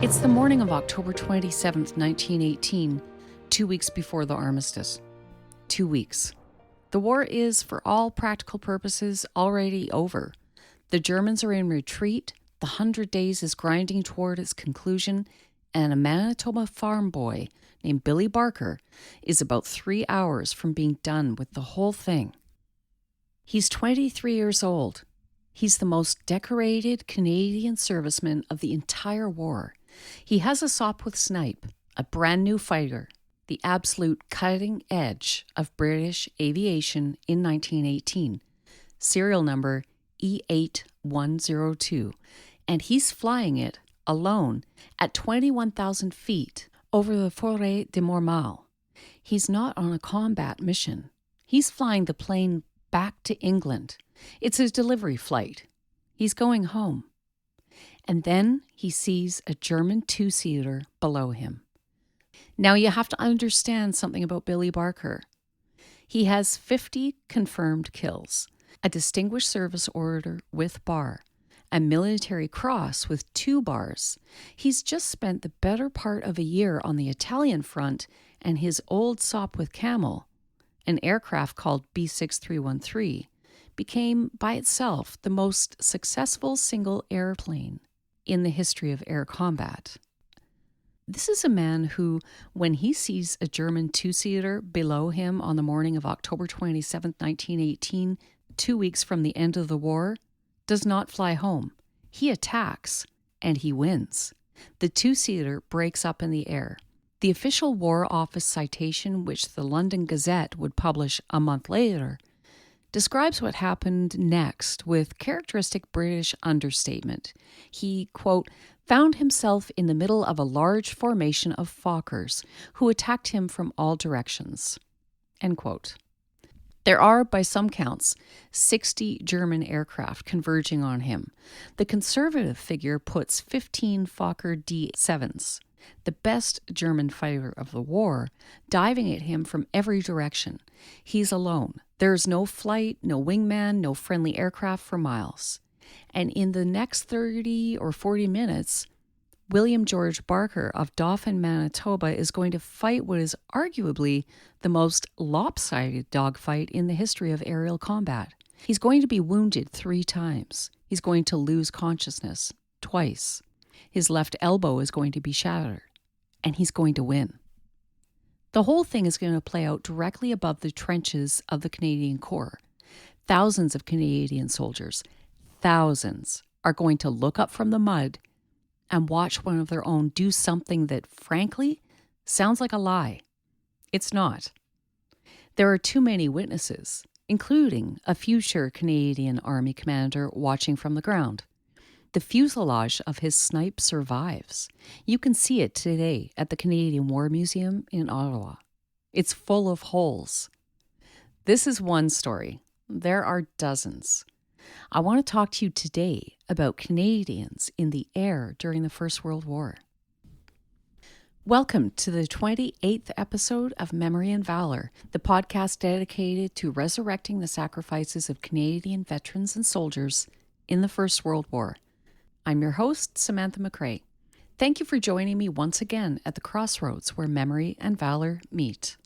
It's the morning of October 27th, 1918, 2 weeks before the armistice. 2 weeks. The war is, for all practical purposes, already over. The Germans are in retreat, the 100 Days is grinding toward its conclusion, and a Manitoba farm boy named Billy Barker is about 3 hours from being done with the whole thing. He's 23 years old. He's the most decorated Canadian serviceman of the entire war. He has a Sopwith Snipe, a brand new fighter, the absolute cutting edge of British aviation in 1918, serial number E8102, and he's flying it alone at 21,000 feet over the Forêt de Mormal. He's not on a combat mission. He's flying the plane back to England. It's his delivery flight. He's going home. And then he sees a German two-seater below him. Now you have to understand something about Billy Barker. He has 50 confirmed kills, a Distinguished Service Order with bar, a Military Cross with 2 bars. He's just spent the better part of a year on the Italian front, and his old Sopwith Camel, an aircraft called B6313, became by itself the most successful single airplane in the history of air combat. This is a man who, when he sees a German two-seater below him on the morning of October 27, 1918, 2 weeks from the end of the war, does not fly home. He attacks, and he wins. The two-seater breaks up in the air. The official War Office citation, which the London Gazette would publish a month later, describes what happened next with characteristic British understatement. He, quote, found himself in the middle of a large formation of Fokkers who attacked him from all directions, end quote. There are, by some counts, 60 German aircraft converging on him. The conservative figure puts 15 Fokker D-7s, the best German fighter of the war, diving at him from every direction. He's alone. There's no flight, no wingman, no friendly aircraft for miles. And in the next 30 or 40 minutes, William George Barker of Dauphin, Manitoba, is going to fight what is arguably the most lopsided dogfight in the history of aerial combat. He's going to be wounded 3 times. He's going to lose consciousness twice. His left elbow is going to be shattered, and he's going to win. The whole thing is going to play out directly above the trenches of the Canadian Corps. Thousands of Canadian soldiers, thousands, are going to look up from the mud and watch one of their own do something that, frankly, sounds like a lie. It's not. There are too many witnesses, including a future Canadian Army commander watching from the ground. The fuselage of his Snipe survives. You can see it today at the Canadian War Museum in Ottawa. It's full of holes. This is one story. There are dozens. I want to talk to you today about Canadians in the air during the First World War. Welcome to the 28th episode of Memory and Valor, the podcast dedicated to resurrecting the sacrifices of Canadian veterans and soldiers in the First World War. I'm your host, Samantha McRae. Thank you for joining me once again at the crossroads where memory and valor meet.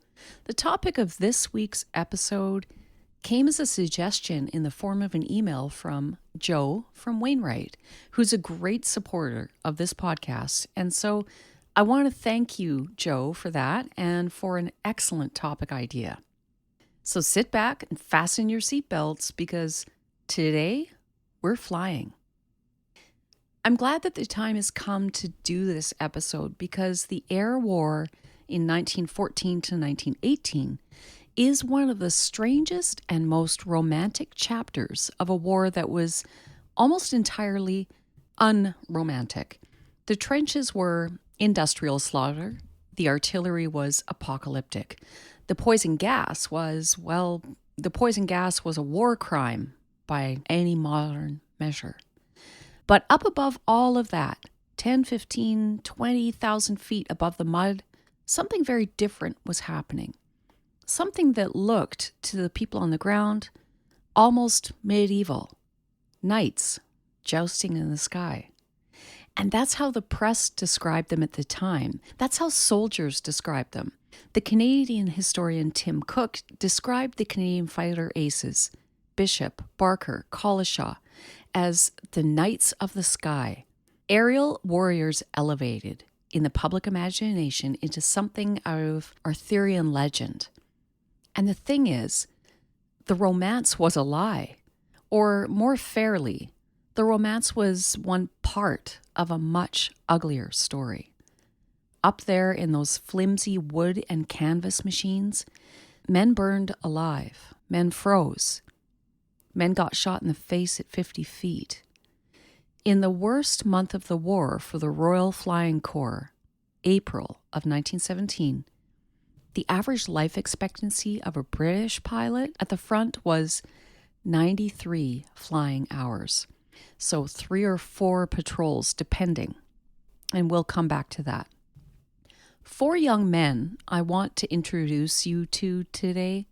The topic of this week's episode came as a suggestion in the form of an email from Joe from Wainwright, who's a great supporter of this podcast. And so I want to thank you, Joe, for that and for an excellent topic idea. So sit back and fasten your seatbelts because today we're flying. I'm glad that the time has come to do this episode because the air war in 1914 to 1918 is one of the strangest and most romantic chapters of a war that was almost entirely unromantic. The trenches were industrial slaughter. The artillery was apocalyptic. The poison gas was a war crime by any modern measure. But up above all of that, 10, 15, 20,000 feet above the mud, something very different was happening. Something that looked, to the people on the ground, almost medieval. Knights jousting in the sky. And that's how the press described them at the time. That's how soldiers described them. The Canadian historian Tim Cook described the Canadian fighter aces, Bishop, Barker, Collishaw, as the knights of the sky, aerial warriors elevated in the public imagination into something out of Arthurian legend. And the thing is, the romance was a lie. Or more fairly, the romance was one part of a much uglier story. Up there in those flimsy wood and canvas machines, men burned alive, men froze, men got shot in the face at 50 feet. In the worst month of the war for the Royal Flying Corps, April of 1917, the average life expectancy of a British pilot at the front was 93 flying hours. So 3 or 4 patrols depending. And we'll come back to that. 4 young men I want to introduce you to today: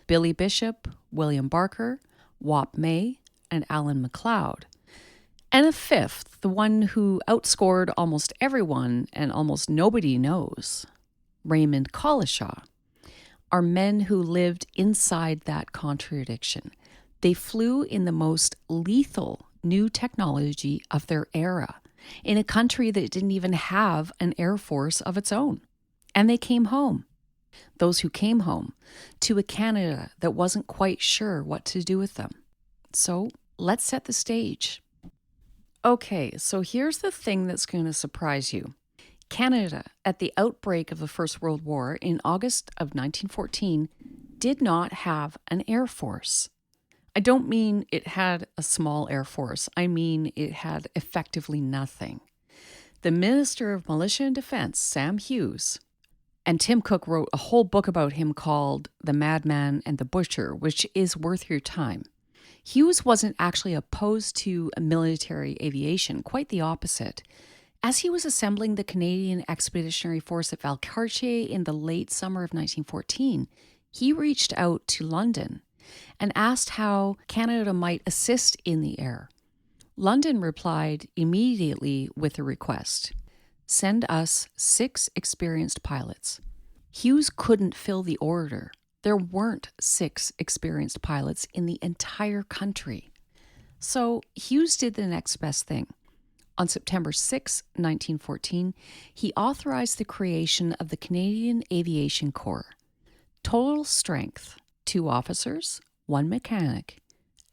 Billy Bishop, William Barker, Wop May, and Alan McLeod. And a 5th, the one who outscored almost everyone and almost nobody knows, Raymond Collishaw, are men who lived inside that contradiction. They flew in the most lethal new technology of their era, in a country that didn't even have an air force of its own. And they came home, those who came home, to a Canada that wasn't quite sure what to do with them. So let's set the stage. Okay, so here's the thing that's going to surprise you. Canada, at the outbreak of the First World War in August of 1914, did not have an air force. I don't mean it had a small air force. I mean it had effectively nothing. The Minister of Militia and Defense, Sam Hughes, and Tim Cook wrote a whole book about him called The Madman and the Butcher, which is worth your time. Hughes wasn't actually opposed to military aviation, quite the opposite. As he was assembling the Canadian Expeditionary Force at Valcartier in the late summer of 1914, he reached out to London and asked how Canada might assist in the air. London replied immediately with a request: send us 6 experienced pilots. Hughes couldn't fill the order. There weren't 6 experienced pilots in the entire country. So Hughes did the next best thing. On September 6, 1914, he authorized the creation of the Canadian Aviation Corps. Total strength: 2 officers, 1 mechanic,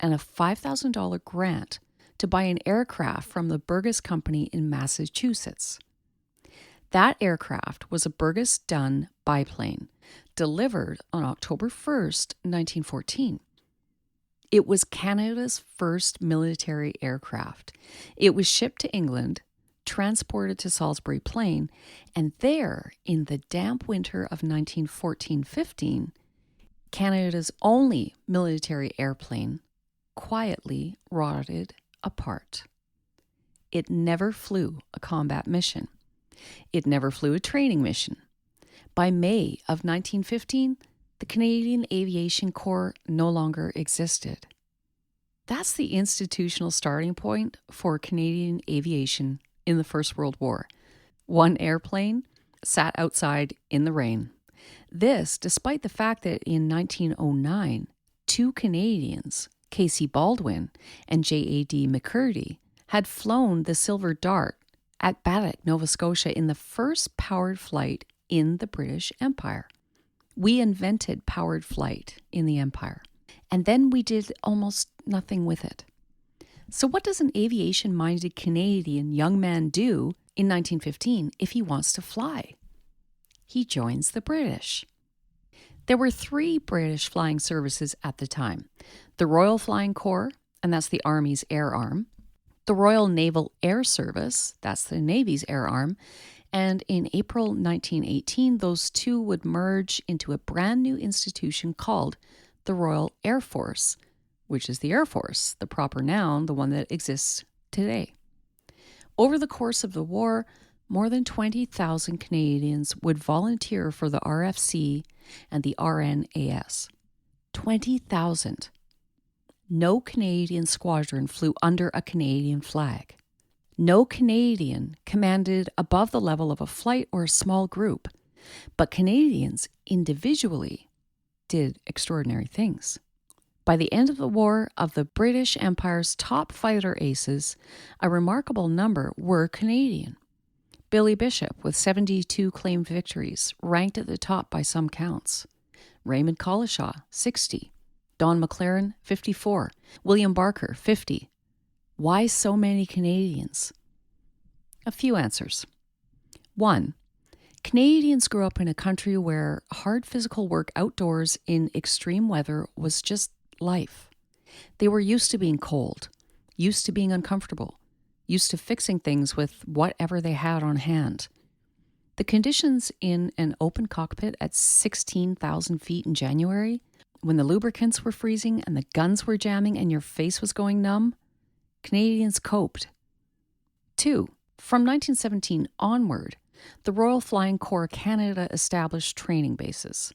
and a $5,000 grant to buy an aircraft from the Burgess Company in Massachusetts. That aircraft was a Burgess-Dunn biplane, delivered on October 1st, 1914. It was Canada's first military aircraft. It was shipped to England, transported to Salisbury Plain, and there, in the damp winter of 1914-15, Canada's only military airplane quietly rotted apart. It never flew a combat mission. It never flew a training mission. By May of 1915, the Canadian Aviation Corps no longer existed. That's the institutional starting point for Canadian aviation in the First World War. 1 airplane sat outside in the rain. This, despite the fact that in 1909, 2 Canadians, Casey Baldwin and J.A.D. McCurdy, had flown the Silver Dart at Baddock, Nova Scotia, in the first powered flight in the British Empire. We invented powered flight in the Empire, and then we did almost nothing with it. So what does an aviation-minded Canadian young man do in 1915 if he wants to fly? He joins the British. There were 3 British flying services at the time: the Royal Flying Corps, and that's the Army's air arm; the Royal Naval Air Service, that's the Navy's air arm, and in April 1918, those 2 would merge into a brand new institution called the Royal Air Force, which is the Air Force, the proper noun, the one that exists today. Over the course of the war, more than 20,000 Canadians would volunteer for the RFC and the RNAS. 20,000. No Canadian squadron flew under a Canadian flag. No Canadian commanded above the level of a flight or a small group, but Canadians individually did extraordinary things. By the end of the war, of the British Empire's top fighter aces, a remarkable number were Canadian. Billy Bishop, with 72 claimed victories, ranked at the top by some counts. Raymond Collishaw, 60. Don McLaren, 54. William Barker, 50. Why so many Canadians? A few answers. 1. Canadians grew up in a country where hard physical work outdoors in extreme weather was just life. They were used to being cold, used to being uncomfortable, used to fixing things with whatever they had on hand. The conditions in an open cockpit at 16,000 feet in January, when the lubricants were freezing and the guns were jamming and your face was going numb, Canadians coped. 2. From 1917 onward, the Royal Flying Corps Canada established training bases.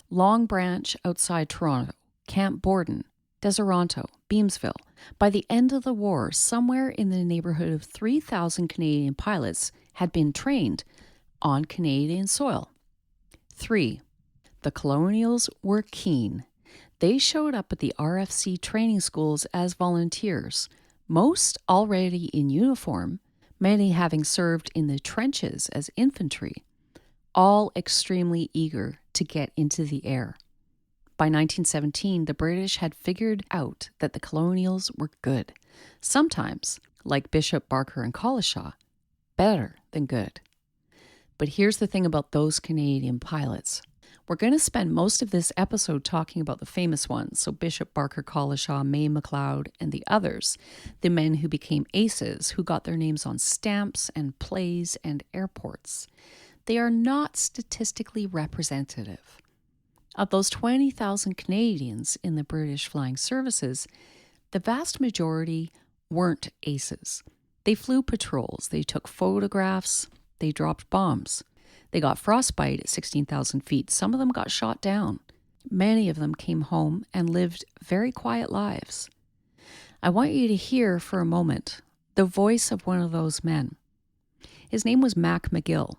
Long Branch outside Toronto, Camp Borden, Deseronto, Beamsville. By the end of the war, somewhere in the neighborhood of 3,000 Canadian pilots had been trained on Canadian soil. 3. The Colonials were keen. They showed up at the RFC training schools as volunteers, most already in uniform, many having served in the trenches as infantry, all extremely eager to get into the air. By 1917, the British had figured out that the Colonials were good. Sometimes, like Bishop, Barker, and Collishaw, better than good. But here's the thing about those Canadian pilots. We're going to spend most of this episode talking about the famous ones, so Bishop, Barker, Collishaw, May, McLeod, and the others, the men who became aces, who got their names on stamps and plays and airports. They are not statistically representative. Of those 20,000 Canadians in the British Flying Services, the vast majority weren't aces. They flew patrols, they took photographs, they dropped bombs. They got frostbite at 16,000 feet. Some of them got shot down. Many of them came home and lived very quiet lives. I want you to hear for a moment the voice of one of those men. His name was Mac McGill,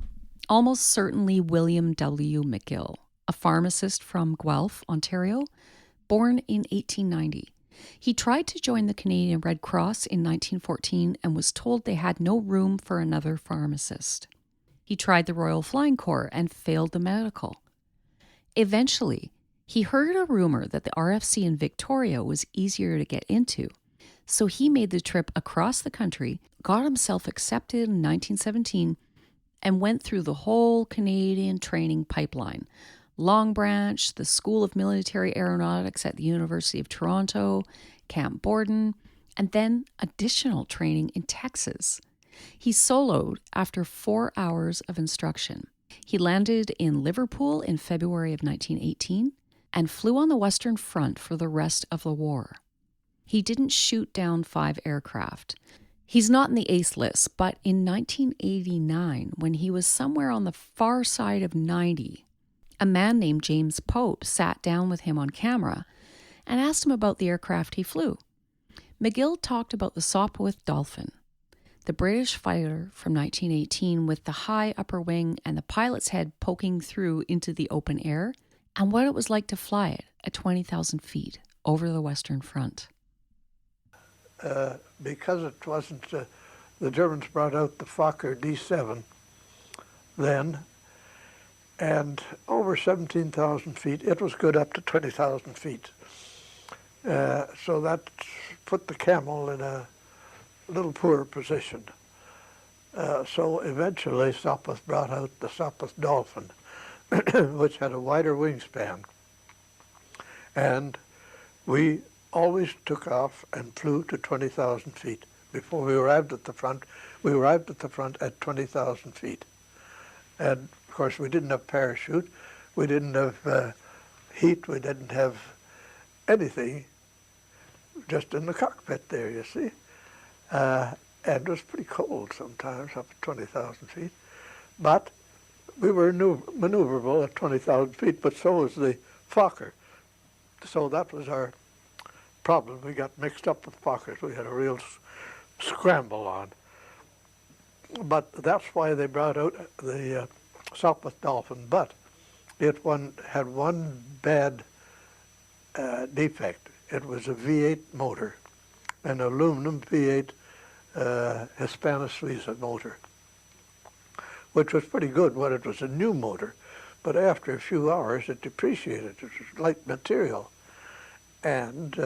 almost certainly William W. McGill, a pharmacist from Guelph, Ontario, born in 1890. He tried to join the Canadian Red Cross in 1914 and was told they had no room for another pharmacist. He tried the Royal Flying Corps and failed the medical. Eventually, he heard a rumor that the RFC in Victoria was easier to get into, so he made the trip across the country, got himself accepted in 1917, and went through the whole Canadian training pipeline. Long Branch, the School of Military Aeronautics at the University of Toronto, Camp Borden, and then additional training in Texas. He soloed after 4 hours of instruction. He landed in Liverpool in February of 1918 and flew on the Western Front for the rest of the war. He didn't shoot down 5 aircraft. He's not in the ace list, but in 1989, when he was somewhere on the far side of 90, a man named James Pope sat down with him on camera and asked him about the aircraft he flew. McGill talked about the Sopwith Dolphin, the British fighter from 1918 with the high upper wing and the pilot's head poking through into the open air, and what it was like to fly it at 20,000 feet over the Western Front. Because it wasn't, the Germans brought out the Fokker D7 then, and over 17,000 feet, it was good up to 20,000 feet. So that put the Camel in a little poor position. So eventually Sopwith brought out the Sopwith Dolphin, which had a wider wingspan. And we always took off and flew to 20,000 feet. Before we arrived at the front, we arrived at the front at 20,000 feet. And of course we didn't have parachute, we didn't have heat, we didn't have anything, just in the cockpit there, you see. And it was pretty cold sometimes up at 20,000 feet. But we were maneuverable at 20,000 feet, but so was the Fokker. So that was our problem. We got mixed up with Fokkers. We had a real scramble on. but that's why they brought out the Sopwith Dolphin. But it had one bad defect. It was a V8 motor, an aluminum V8 Hispano-Suiza motor, which was pretty good when it was a new motor. But after a few hours, it depreciated. It was light material. And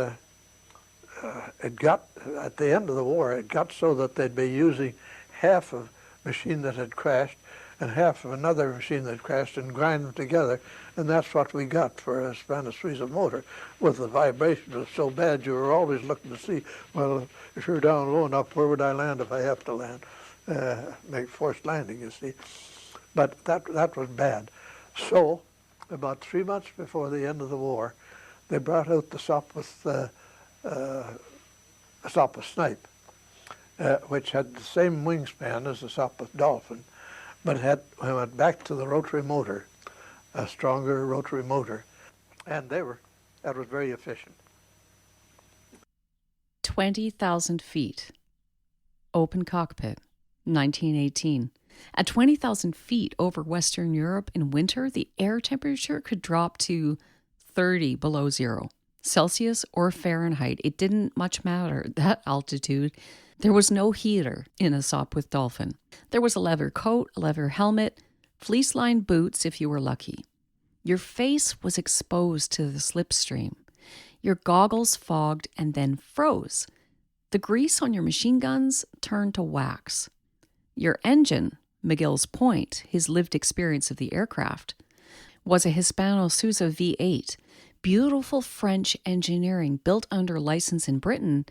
it got, at the end of the war, it got so that they'd be using half of a machine that had crashed and half of another machine that crashed and grind them together. And that's what we got for a Hispano-Suiza motor. With the vibration was so bad, you were always looking to see, well, if you're down low enough, where would I land if I have to land? Make forced landing, you see. But that was bad. So, about 3 months before the end of the war, they brought out the Sopwith Snipe, which had the same wingspan as the Sopwith Dolphin, but went back to the rotary motor, a stronger rotary motor, and that was very efficient. 20,000 feet, open cockpit, 1918. At 20,000 feet over Western Europe in winter, the air temperature could drop to 30 below zero, Celsius or Fahrenheit. It didn't much matter, that altitude. There was no heater in a Sopwith Dolphin. There was a leather coat, a leather helmet, fleece-lined boots if you were lucky. Your face was exposed to the slipstream. Your goggles fogged and then froze. The grease on your machine guns turned to wax. Your engine, McGill's Point, his lived experience of the aircraft, was a Hispano-Suiza V8, beautiful French engineering built under license in Britain,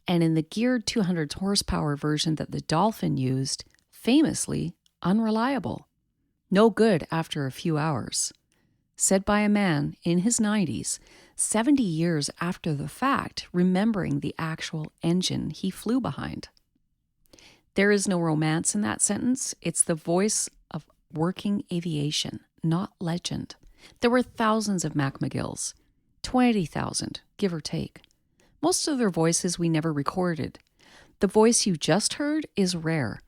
and in the geared 200 horsepower version that the Dolphin used, famously unreliable. No good after a few hours. Said by a man in his 90s, 70 years after the fact, remembering the actual engine he flew behind. There is no romance in that sentence. It's the voice of working aviation, not legend. There were thousands of Mac McGills, 20,000, give or take. Most of their voices we never recorded. The voice you just heard is rare,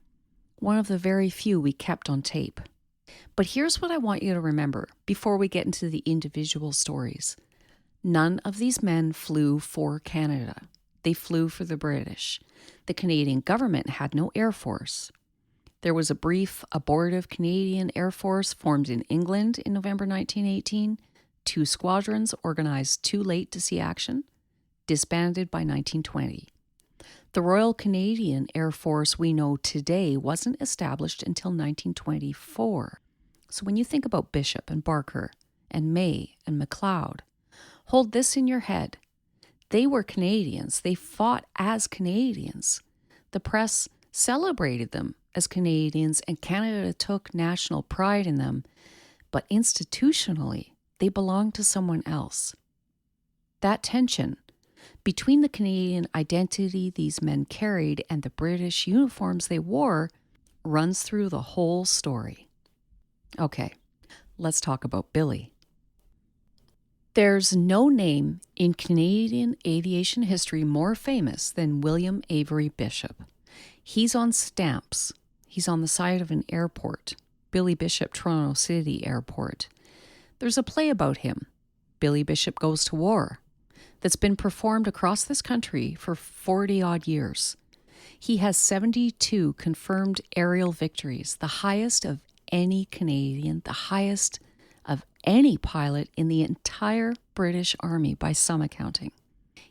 one of the very few we kept on tape. But here's what I want you to remember before we get into the individual stories. None of these men flew for Canada. They flew for the British. The Canadian government had no air force. There was a brief abortive Canadian Air Force formed in England in November 1918. 2 squadrons organized too late to see action, disbanded by 1920. The Royal Canadian Air Force we know today wasn't established until 1924. So when you think about Bishop and Barker and May and McLeod, hold this in your head. They were Canadians. They fought as Canadians. The press celebrated them as Canadians, and Canada took national pride in them. But institutionally, they belonged to someone else. That tension between the Canadian identity these men carried and the British uniforms they wore runs through the whole story. Okay, let's talk about Billy. There's no name in Canadian aviation history more famous than William Avery Bishop. He's on stamps. He's on the side of an airport, Billy Bishop Toronto City Airport. There's a play about him, Billy Bishop Goes to War, that's been performed across this country for 40-odd years. He has 72 confirmed aerial victories, the highest of any Canadian, the highest of any pilot in the entire British Army by some accounting.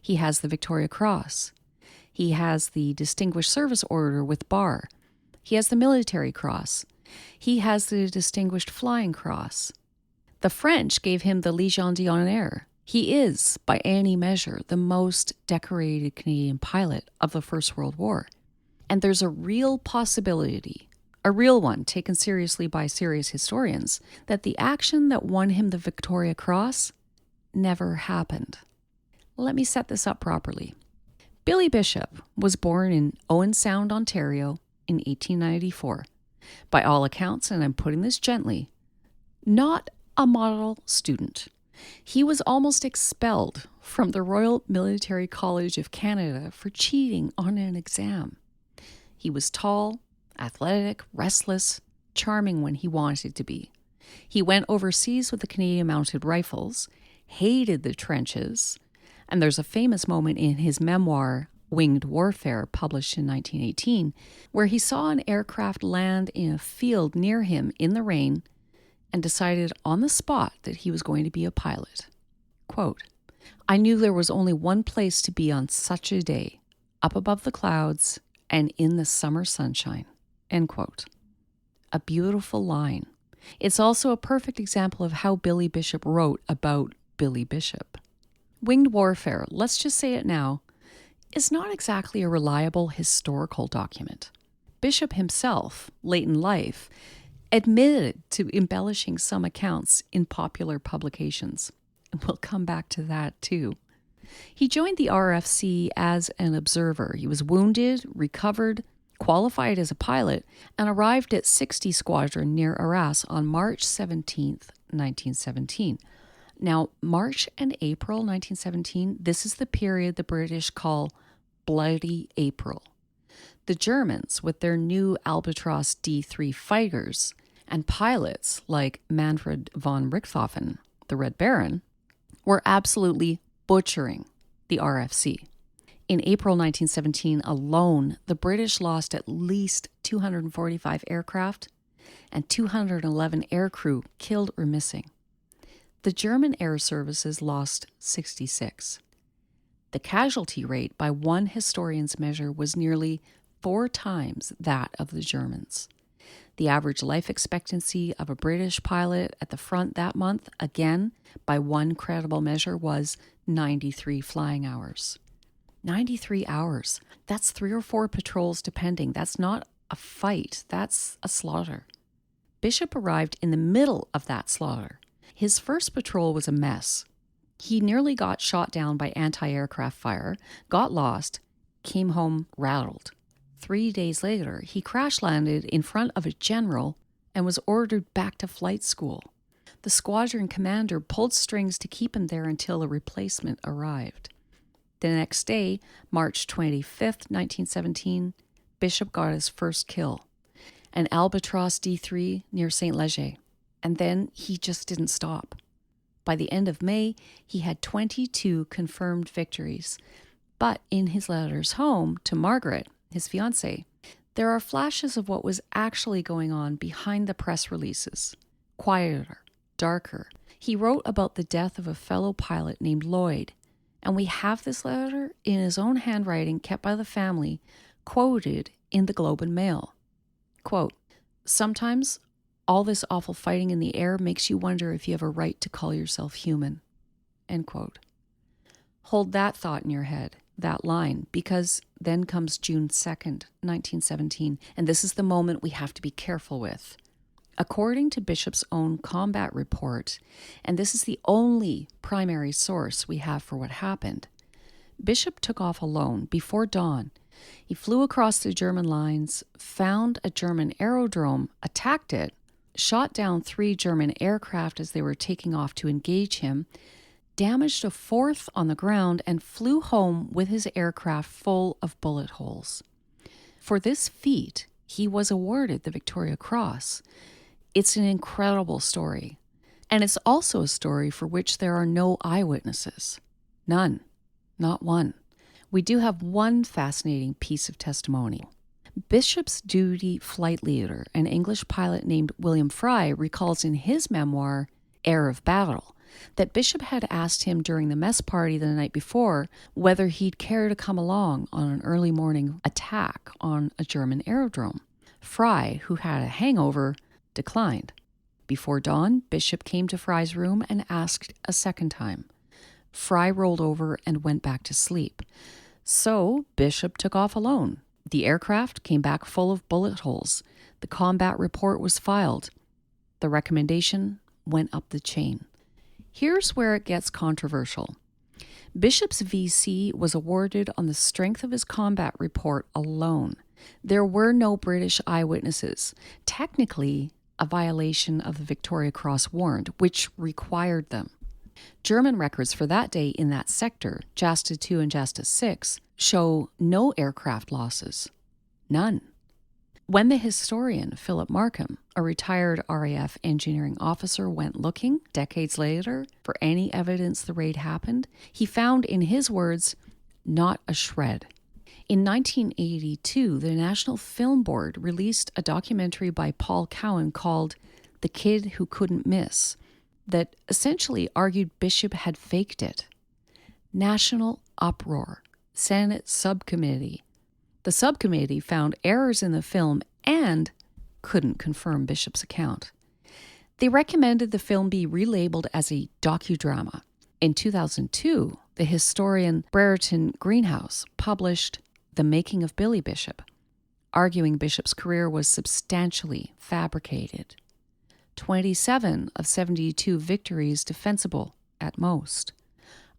He has the Victoria Cross. He has the Distinguished Service Order with bar. He has the Military Cross. He has the Distinguished Flying Cross. The French gave him the Légion d'honneur. He is, by any measure, the most decorated Canadian pilot of the First World War. And there's a real possibility, a real one taken seriously by serious historians, that the action that won him the Victoria Cross never happened. Let me set this up properly. Billy Bishop was born in Owen Sound, Ontario in 1894. By all accounts, and I'm putting this gently, not a model student. He was almost expelled from the Royal Military College of Canada for cheating on an exam. He was tall, Athletic, restless, charming when he wanted to be. He went overseas with the Canadian Mounted Rifles, hated the trenches, and there's a famous moment in his memoir, Winged Warfare, published in 1918, where he saw an aircraft land in a field near him in the rain and decided on the spot that he was going to be a pilot. Quote, "I knew there was only one place to be on such a day, up above the clouds and in the summer sunshine." End quote. A beautiful line. It's also a perfect example of how Billy Bishop wrote about Billy Bishop. Winged Warfare, let's just say it now, is not exactly a reliable historical document. Bishop himself, late in life, admitted to embellishing some accounts in popular publications. And we'll come back to that too. He joined the RFC as an observer. He was wounded, recovered, qualified as a pilot, and arrived at 60 Squadron near Arras on March 17th, 1917. Now, March and April 1917, this is the period the British call Bloody April. The Germans, with their new Albatros D3 fighters and pilots like Manfred von Richthofen, the Red Baron, were absolutely butchering the RFC. In April 1917 alone, the British lost at least 245 aircraft and 211 aircrew killed or missing. The German air services lost 66. The casualty rate, by one historian's measure, was nearly 4 times that of the Germans. The average life expectancy of a British pilot at the front that month, again, by one credible measure, was 93 flying hours. 93 hours. That's 3 or 4 patrols depending. That's not a fight. That's a slaughter. Bishop arrived in the middle of that slaughter. His first patrol was a mess. He nearly got shot down by anti-aircraft fire, got lost, came home rattled. 3 days later, he crash-landed in front of a general and was ordered back to flight school. The squadron commander pulled strings to keep him there until a replacement arrived. The next day, March 25th, 1917, Bishop got his first kill, an Albatros D3 near St. Leger, and then he just didn't stop. By the end of May, he had 22 confirmed victories, but in his letters home to Margaret, his fiancée, there are flashes of what was actually going on behind the press releases. Quieter, darker. He wrote about the death of a fellow pilot named Lloyd, and we have this letter in his own handwriting kept by the family, quoted in the Globe and Mail. Quote, "Sometimes all this awful fighting in the air makes you wonder if you have a right to call yourself human." End quote. Hold that thought in your head, that line, because then comes June 2nd, 1917, and this is the moment we have to be careful with. According to Bishop's own combat report, and this is the only primary source we have for what happened, Bishop took off alone before dawn. He flew across the German lines, found a German aerodrome, attacked it, shot down 3 German aircraft as they were taking off to engage him, damaged a 4th on the ground, and flew home with his aircraft full of bullet holes. For this feat, he was awarded the Victoria Cross. It's an incredible story, and it's also a story for which there are no eyewitnesses. None. Not one. We do have one fascinating piece of testimony. Bishop's duty flight leader, an English pilot named William Fry, recalls in his memoir, Air of Battle, that Bishop had asked him during the mess party the night before whether he'd care to come along on an early morning attack on a German aerodrome. Fry, who had a hangover, declined. Before dawn, Bishop came to Fry's room and asked a second time. Fry rolled over and went back to sleep. So Bishop took off alone. The aircraft came back full of bullet holes. The combat report was filed. The recommendation went up the chain. Here's where it gets controversial. Bishop's VC was awarded on the strength of his combat report alone. There were no British eyewitnesses. Technically, a violation of the Victoria Cross warrant, which required them. German records for that day in that sector, Jasta 2 and Jasta 6, show no aircraft losses. None. When the historian Philip Markham, a retired RAF engineering officer, went looking decades later for any evidence the raid happened, he found, in his words, not a shred. In 1982, the National Film Board released a documentary by Paul Cowan called The Kid Who Couldn't Miss that essentially argued Bishop had faked it. National uproar. Senate subcommittee. The subcommittee found errors in the film and couldn't confirm Bishop's account. They recommended the film be relabeled as a docudrama. In 2002, the historian Brereton Greenhouse published The Making of Billy Bishop, arguing Bishop's career was substantially fabricated. 27 of 72 victories defensible at most.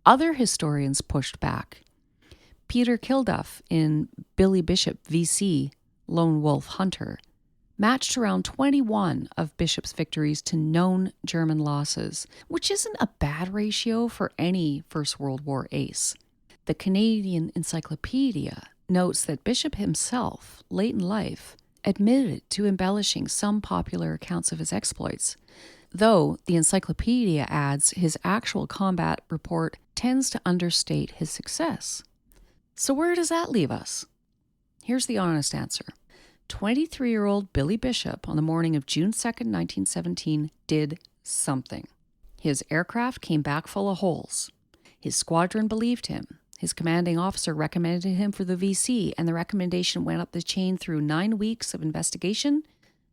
Other historians pushed back. Peter Kilduff in Billy Bishop v.C. Lone Wolf Hunter matched around 21 of Bishop's victories to known German losses, which isn't a bad ratio for any First World War ace. The Canadian Encyclopedia notes that Bishop himself, late in life, admitted to embellishing some popular accounts of his exploits, though the encyclopedia adds his actual combat report tends to understate his success. So where does that leave us? Here's the honest answer. 23-year-old Billy Bishop, on the morning of June 2nd, 1917, did something. His aircraft came back full of holes. His squadron believed him. His commanding officer recommended him for the VC, and the recommendation went up the chain through 9 weeks of investigation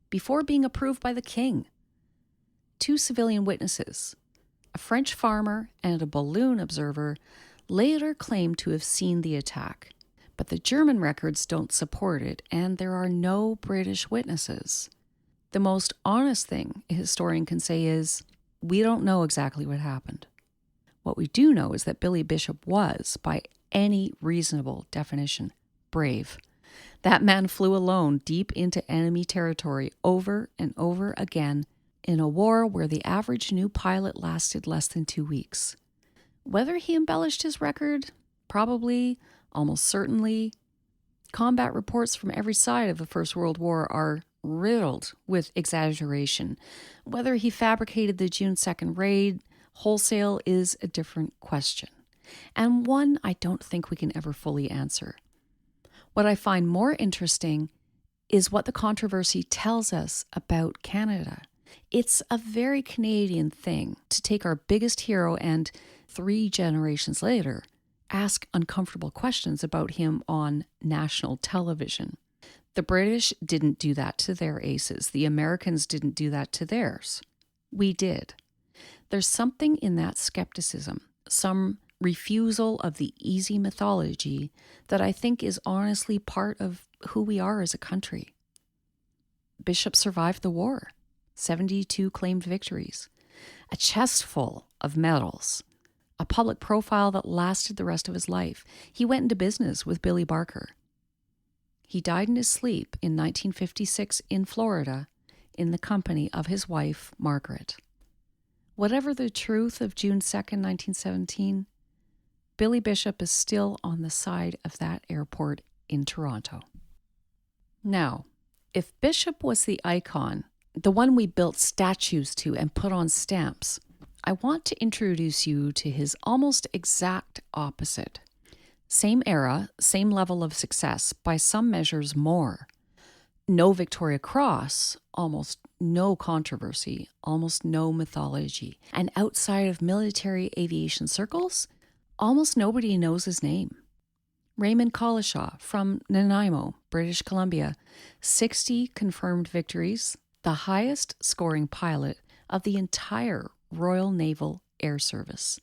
before being approved by the king. 2 civilian witnesses, a French farmer and a balloon observer, later claimed to have seen the attack, but the German records don't support it, and there are no British witnesses. The most honest thing a historian can say is, we don't know exactly what happened. What we do know is that Billy Bishop was, by any reasonable definition, brave. That man flew alone deep into enemy territory over and over again in a war where the average new pilot lasted less than 2 weeks. Whether he embellished his record, probably, almost certainly. Combat reports from every side of the First World War are riddled with exaggeration. Whether he fabricated the June 2nd raid wholesale is a different question, and one I don't think we can ever fully answer. What I find more interesting is what the controversy tells us about Canada. It's a very Canadian thing to take our biggest hero and, 3 generations later, ask uncomfortable questions about him on national television. The British didn't do that to their aces. The Americans didn't do that to theirs. We did. There's something in that skepticism, some refusal of the easy mythology that I think is honestly part of who we are as a country. Bishop survived the war, 72 claimed victories, a chest full of medals, a public profile that lasted the rest of his life. He went into business with Billy Barker. He died in his sleep in 1956 in Florida in the company of his wife, Margaret. Whatever the truth of June 2nd, 1917, Billy Bishop is still on the side of that airport in Toronto. Now, if Bishop was the icon, the one we built statues to and put on stamps, I want to introduce you to his almost exact opposite. Same era, same level of success, by some measures more. No Victoria Cross, almost no controversy, almost no mythology. And outside of military aviation circles, almost nobody knows his name. Raymond Collishaw from Nanaimo, British Columbia, 60 confirmed victories, the highest scoring pilot of the entire Royal Naval Air Service,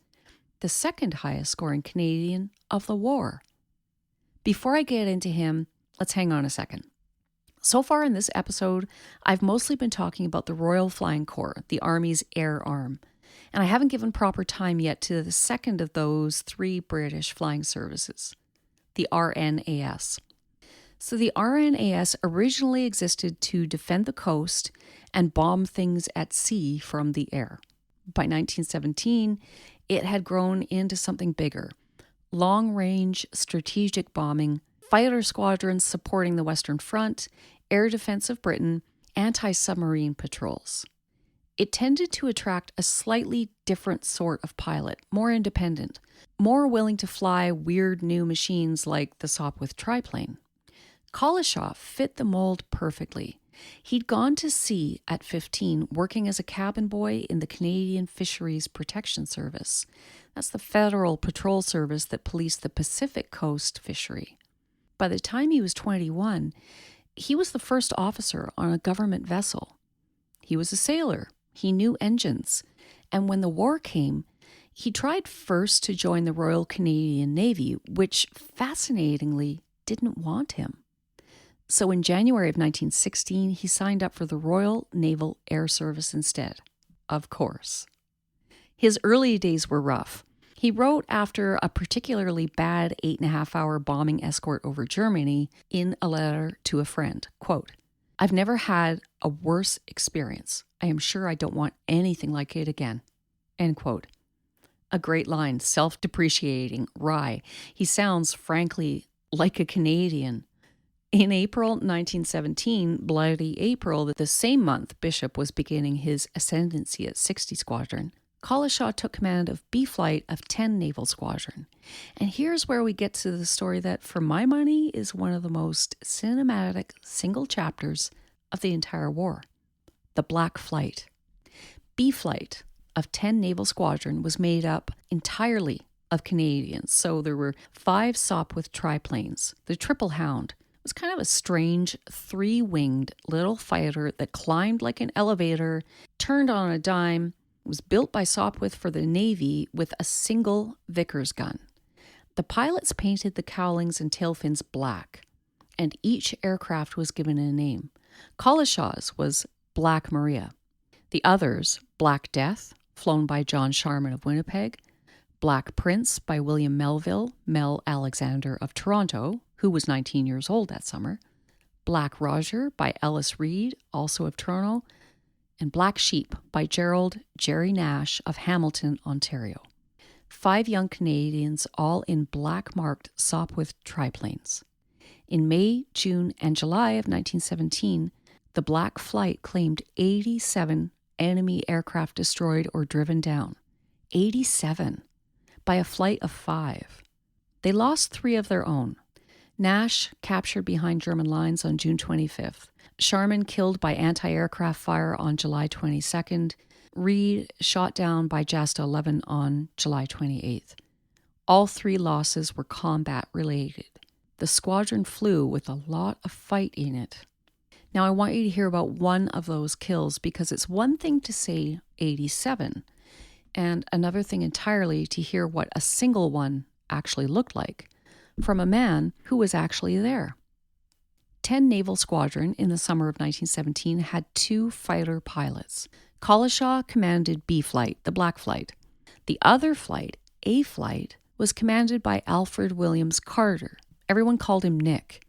the second highest scoring Canadian of the war. Before I get into him, let's hang on a second. So far in this episode, I've mostly been talking about the Royal Flying Corps, the Army's air arm, and I haven't given proper time yet to the second of those 3 British flying services, the RNAS. So the RNAS originally existed to defend the coast and bomb things at sea from the air. By 1917, it had grown into something bigger, long-range strategic bombing, fighter squadrons supporting the Western Front, Air Defense of Britain, anti-submarine patrols. It tended to attract a slightly different sort of pilot, more independent, more willing to fly weird new machines like the Sopwith triplane. Collishaw fit the mold perfectly. He'd gone to sea at 15, working as a cabin boy in the Canadian Fisheries Protection Service. That's the federal patrol service that policed the Pacific Coast fishery. By the time he was 21, he was the first officer on a government vessel. He was a sailor. He knew engines. And when the war came, he tried first to join the Royal Canadian Navy, which fascinatingly didn't want him. So in January of 1916, he signed up for the Royal Naval Air Service instead, of course. His early days were rough. He wrote after a particularly bad 8.5-hour bombing escort over Germany in a letter to a friend, quote, "I've never had a worse experience. I am sure I don't want anything like it again," end quote. A great line, self-depreciating, wry. He sounds, frankly, like a Canadian. In April 1917, Bloody April, the same month Bishop was beginning his ascendancy at 60 Squadron, Collishaw took command of B Flight of 10 Naval Squadron. And here's where we get to the story that, for my money, is one of the most cinematic single chapters of the entire war. The Black Flight. B Flight of 10 Naval Squadron was made up entirely of Canadians. So there were 5 Sopwith triplanes. The Triple Hound was kind of a strange 3-winged little fighter that climbed like an elevator, turned on a dime, was built by Sopwith for the Navy with a single Vickers gun. The pilots painted the cowlings and tail fins black, and each aircraft was given a name. Collishaw's was Black Maria. The others, Black Death, flown by John Sharman of Winnipeg, Black Prince by William Melville, Mel Alexander of Toronto, who was 19 years old that summer, Black Roger by Ellis Reed, also of Toronto, and Black Sheep by Gerald Jerry Nash of Hamilton, Ontario. 5 young Canadians, all in black-marked Sopwith triplanes. In May, June, and July of 1917, the Black Flight claimed 87 enemy aircraft destroyed or driven down. 87, by a flight of 5. They lost 3 of their own. Nash captured behind German lines on June 25th. Sharman killed by anti-aircraft fire on July 22nd. Reed shot down by Jasta 11 on July 28th. All 3 losses were combat-related. The squadron flew with a lot of fight in it. Now I want you to hear about one of those kills, because it's one thing to say 87, and another thing entirely to hear what a single one actually looked like, from a man who was actually there. 10 Naval Squadron in the summer of 1917 had 2 fighter pilots. Collishaw commanded B Flight, the Black Flight. The other flight, A Flight, was commanded by Alfred Williams Carter. Everyone called him Nick.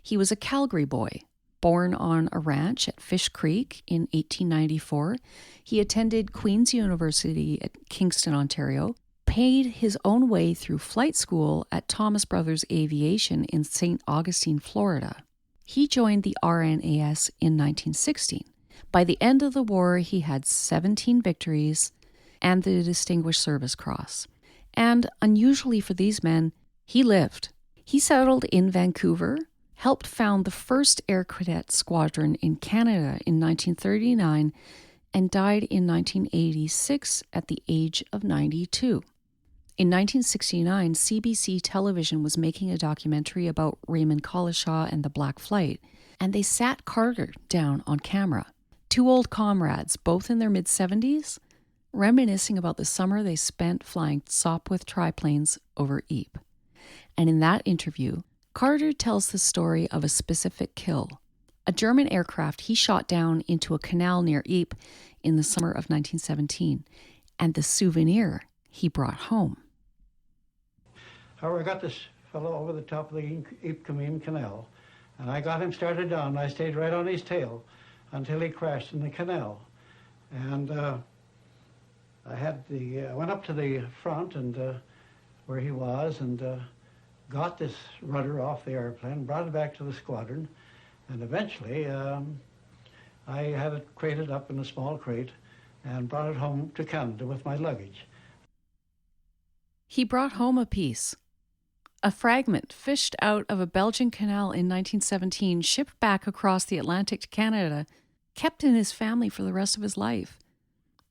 He was a Calgary boy, born on a ranch at Fish Creek in 1894. He attended Queen's University at Kingston, Ontario, paid his own way through flight school at Thomas Brothers Aviation in St. Augustine, Florida. He joined the RNAS in 1916. By the end of the war, he had 17 victories and the Distinguished Service Cross. And unusually for these men, he lived. He settled in Vancouver, helped found the first Air Cadet Squadron in Canada in 1939, and died in 1986 at the age of 92. In 1969, CBC Television was making a documentary about Raymond Collishaw and the Black Flight, and they sat Carter down on camera. 2 old comrades, both in their mid-70s, reminiscing about the summer they spent flying Sopwith triplanes over Ypres. And in that interview, Carter tells the story of a specific kill, a German aircraft he shot down into a canal near Ypres in the summer of 1917, and the souvenir he brought home. However, I got this fellow over the top of the Ypres Canal, and I got him started down. I stayed right on his tail until he crashed in the canal. And I went up to the front and where he was, and got this rudder off the airplane, brought it back to the squadron, And eventually, I have it crated up in a small crate and brought it home to Canada with my luggage. He brought home a piece. A fragment fished out of a Belgian canal in 1917, shipped back across the Atlantic to Canada, kept in his family for the rest of his life.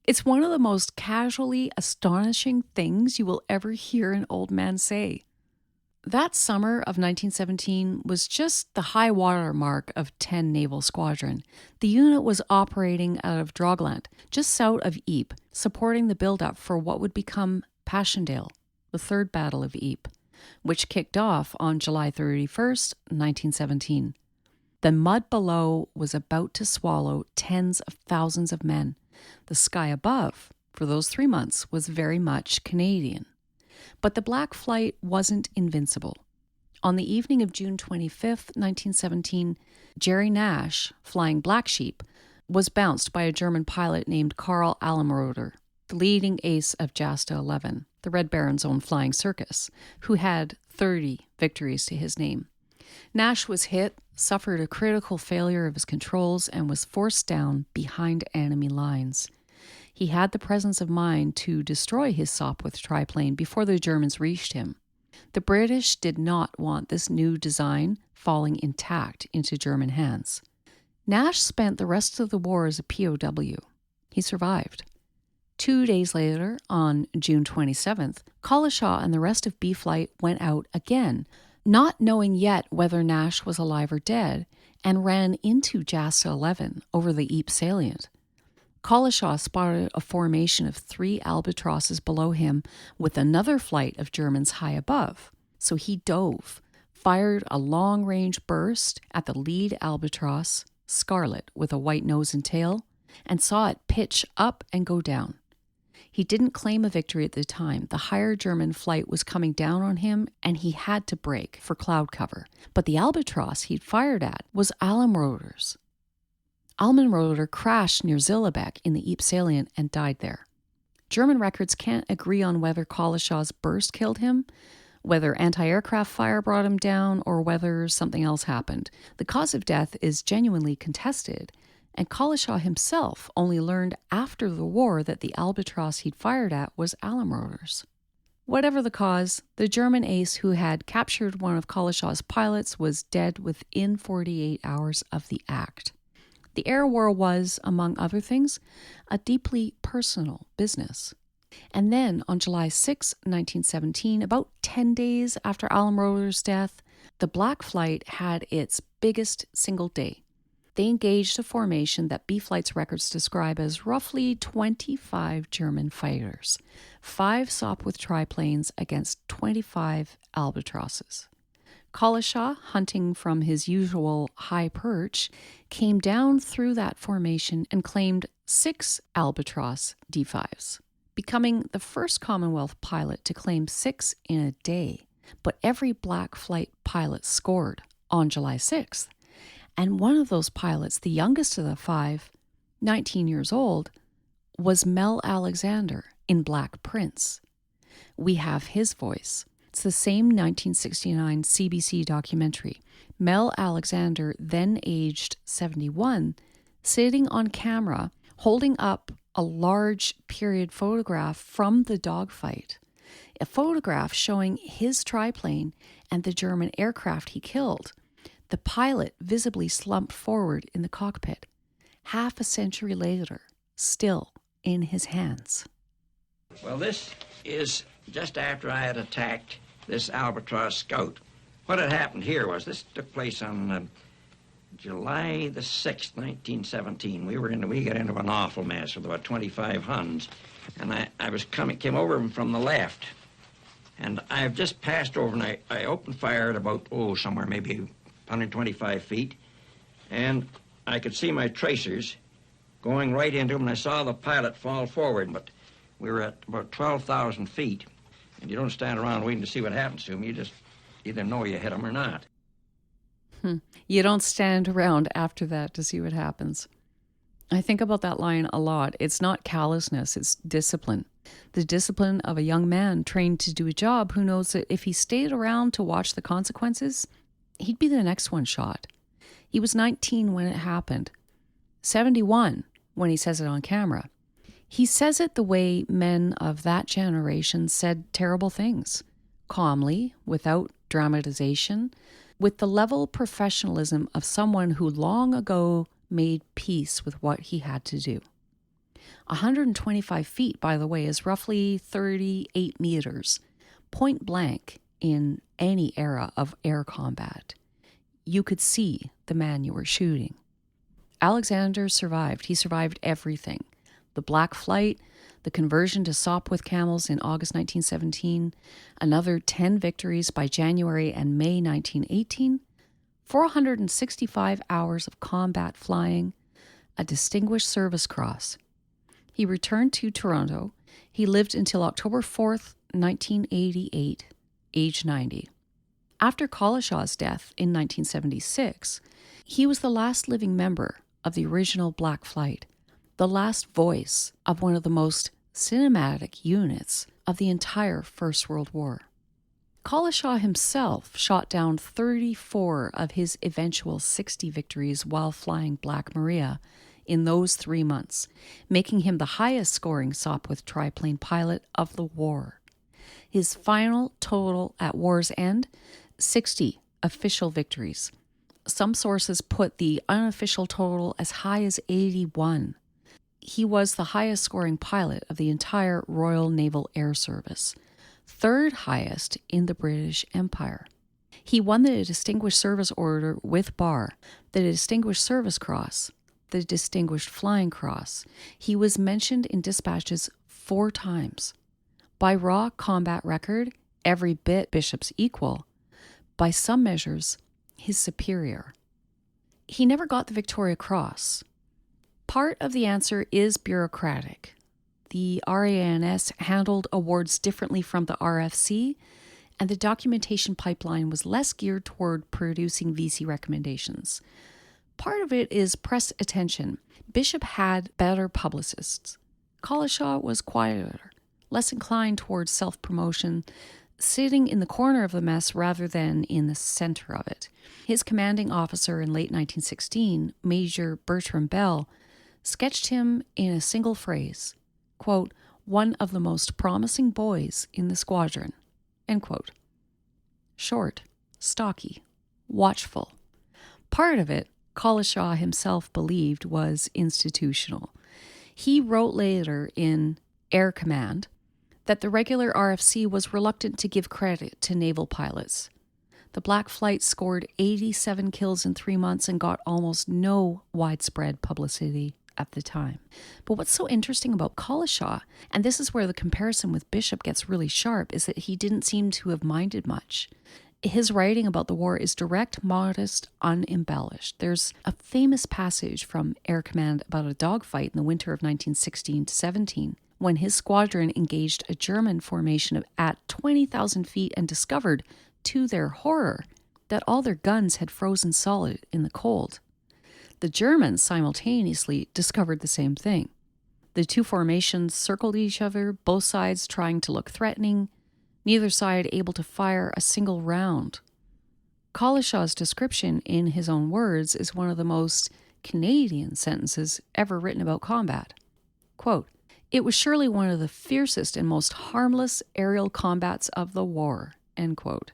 It's one of the most casually astonishing things you will ever hear an old man say. That summer of 1917 was just the high water mark of 10 Naval Squadron. The unit was operating out of Drogland, just south of Ypres, supporting the build-up for what would become Passchendaele, the Third Battle of Ypres, which kicked off on July 31st, 1917. The mud below was about to swallow tens of thousands of men. The sky above, for those 3 months, was very much Canadian. But the Black Flight wasn't invincible. On the evening of June 25th, 1917, Jerry Nash, flying Black Sheep, was bounced by a German pilot named Karl Almroder, the leading ace of Jasta 11, the Red Baron's own flying circus, who had 30 victories to his name. Nash was hit, suffered a critical failure of his controls, and was forced down behind enemy lines. He had the presence of mind to destroy his Sopwith triplane before the Germans reached him. The British did not want this new design falling intact into German hands. Nash spent the rest of the war as a POW. He survived. 2 days later, on June 27th, Collishaw and the rest of B Flight went out again, not knowing yet whether Nash was alive or dead, and ran into Jasta 11 over the Ypres salient. Collishaw spotted a formation of 3 albatrosses below him with another flight of Germans high above. So he dove, fired a long-range burst at the lead albatross, Scarlet with a white nose and tail, and saw it pitch up and go down. He didn't claim a victory at the time. The higher German flight was coming down on him, and he had to brake for cloud cover. But the albatross he'd fired at was Almroder's. Almroder crashed near Zillebeke in the Ypres salient and died there. German records can't agree on whether Collishaw's burst killed him, whether anti-aircraft fire brought him down, or whether something else happened. The cause of death is genuinely contested, and Collishaw himself only learned after the war that the albatross he'd fired at was Almroder's. Whatever the cause, the German ace who had captured one of Collishaw's pilots was dead within 48 hours of the act. The air war was, among other things, a deeply personal business. And then, on July 6, 1917, about 10 days after Almroder's death, the Black Flight had its biggest single day. They engaged a formation that B Flight's records describe as roughly 25 German fighters, 5 Sopwith triplanes against 25 albatrosses. Collishaw, hunting from his usual high perch, came down through that formation and claimed 6 Albatross D5s, becoming the first Commonwealth pilot to claim 6 in a day. But every Black Flight pilot scored on July 6th. And one of those pilots, the youngest of the 5, 19 years old, was Mel Alexander in Black Prince. We have his voice. It's the same 1969 CBC documentary. Mel Alexander, then aged 71, sitting on camera, holding up a large period photograph from the dogfight. A photograph showing his triplane and the German aircraft he killed. The pilot visibly slumped forward in the cockpit. Half a century later, still in his hands. Well, this is just after I had attacked this Albatross Scout. What had happened here was this took place on July the 6th, 1917. We got into an awful mess with about 25 Huns, and I came over from the left, and I've just passed over, and I opened fire at about, somewhere maybe 125 feet, and I could see my tracers going right into him, and I saw the pilot fall forward, but we were at about 12,000 feet, and you don't stand around waiting to see what happens to him. You just either know you hit him or not. You don't stand around after that to see what happens. I think about that line a lot. It's not callousness, it's discipline. The discipline of a young man trained to do a job who knows that if he stayed around to watch the consequences, he'd be the next one shot. He was 19 when it happened, 71 when he says it on camera. He says it the way men of that generation said terrible things, calmly, without dramatization, with the level professionalism of someone who long ago made peace with what he had to do. 125 feet, by the way, is roughly 38 meters, point blank in any era of air combat. You could see the man you were shooting. Alexander survived. He survived everything. The Black Flight, the conversion to SOP with camels in August 1917, another 10 victories by January and May 1918, 465 hours of combat flying, a Distinguished Service Cross. He returned to Toronto. He lived until October 4th, 1988, age 90. After Collishaw's death in 1976, he was the last living member of the original Black Flight, the last voice of one of the most cinematic units of the entire First World War. Collishaw himself shot down 34 of his eventual 60 victories while flying Black Maria in those 3 months, making him the highest scoring Sopwith triplane pilot of the war. His final total at war's end, 60 official victories. Some sources put the unofficial total as high as 81. He was the highest scoring pilot of the entire Royal Naval Air Service, third highest in the British Empire. He won the Distinguished Service Order with bar, the Distinguished Service Cross, the Distinguished Flying Cross. He was mentioned in dispatches 4 times. By raw combat record, every bit Bishop's equal. By some measures, his superior. He never got the Victoria Cross. Part of the answer is bureaucratic. The RANS handled awards differently from the RFC, and the documentation pipeline was less geared toward producing VC recommendations. Part of it is press attention. Bishop had better publicists. Collishaw was quieter, less inclined towards self-promotion, sitting in the corner of the mess rather than in the center of it. His commanding officer in late 1916, Major Bertram Bell, sketched him in a single phrase, quote, one of the most promising boys in the squadron, end quote. Short, stocky, watchful. Part of it, Collishaw himself believed, was institutional. He wrote later in Air Command that the regular RFC was reluctant to give credit to naval pilots. The Black Flight scored 87 kills in 3 months and got almost no widespread publicity at the time. But what's so interesting about Collishaw, and this is where the comparison with Bishop gets really sharp, is that he didn't seem to have minded much. His writing about the war is direct, modest, unembellished. There's a famous passage from Air Command about a dogfight in the winter of 1916-17, when his squadron engaged a German formation at 20,000 feet and discovered, to their horror, that all their guns had frozen solid in the cold. The Germans simultaneously discovered the same thing. The two formations circled each other, both sides trying to look threatening, neither side able to fire a single round. Collishaw's description, in his own words, is one of the most Canadian sentences ever written about combat. Quote, "It was surely one of the fiercest and most harmless aerial combats of the war," end quote.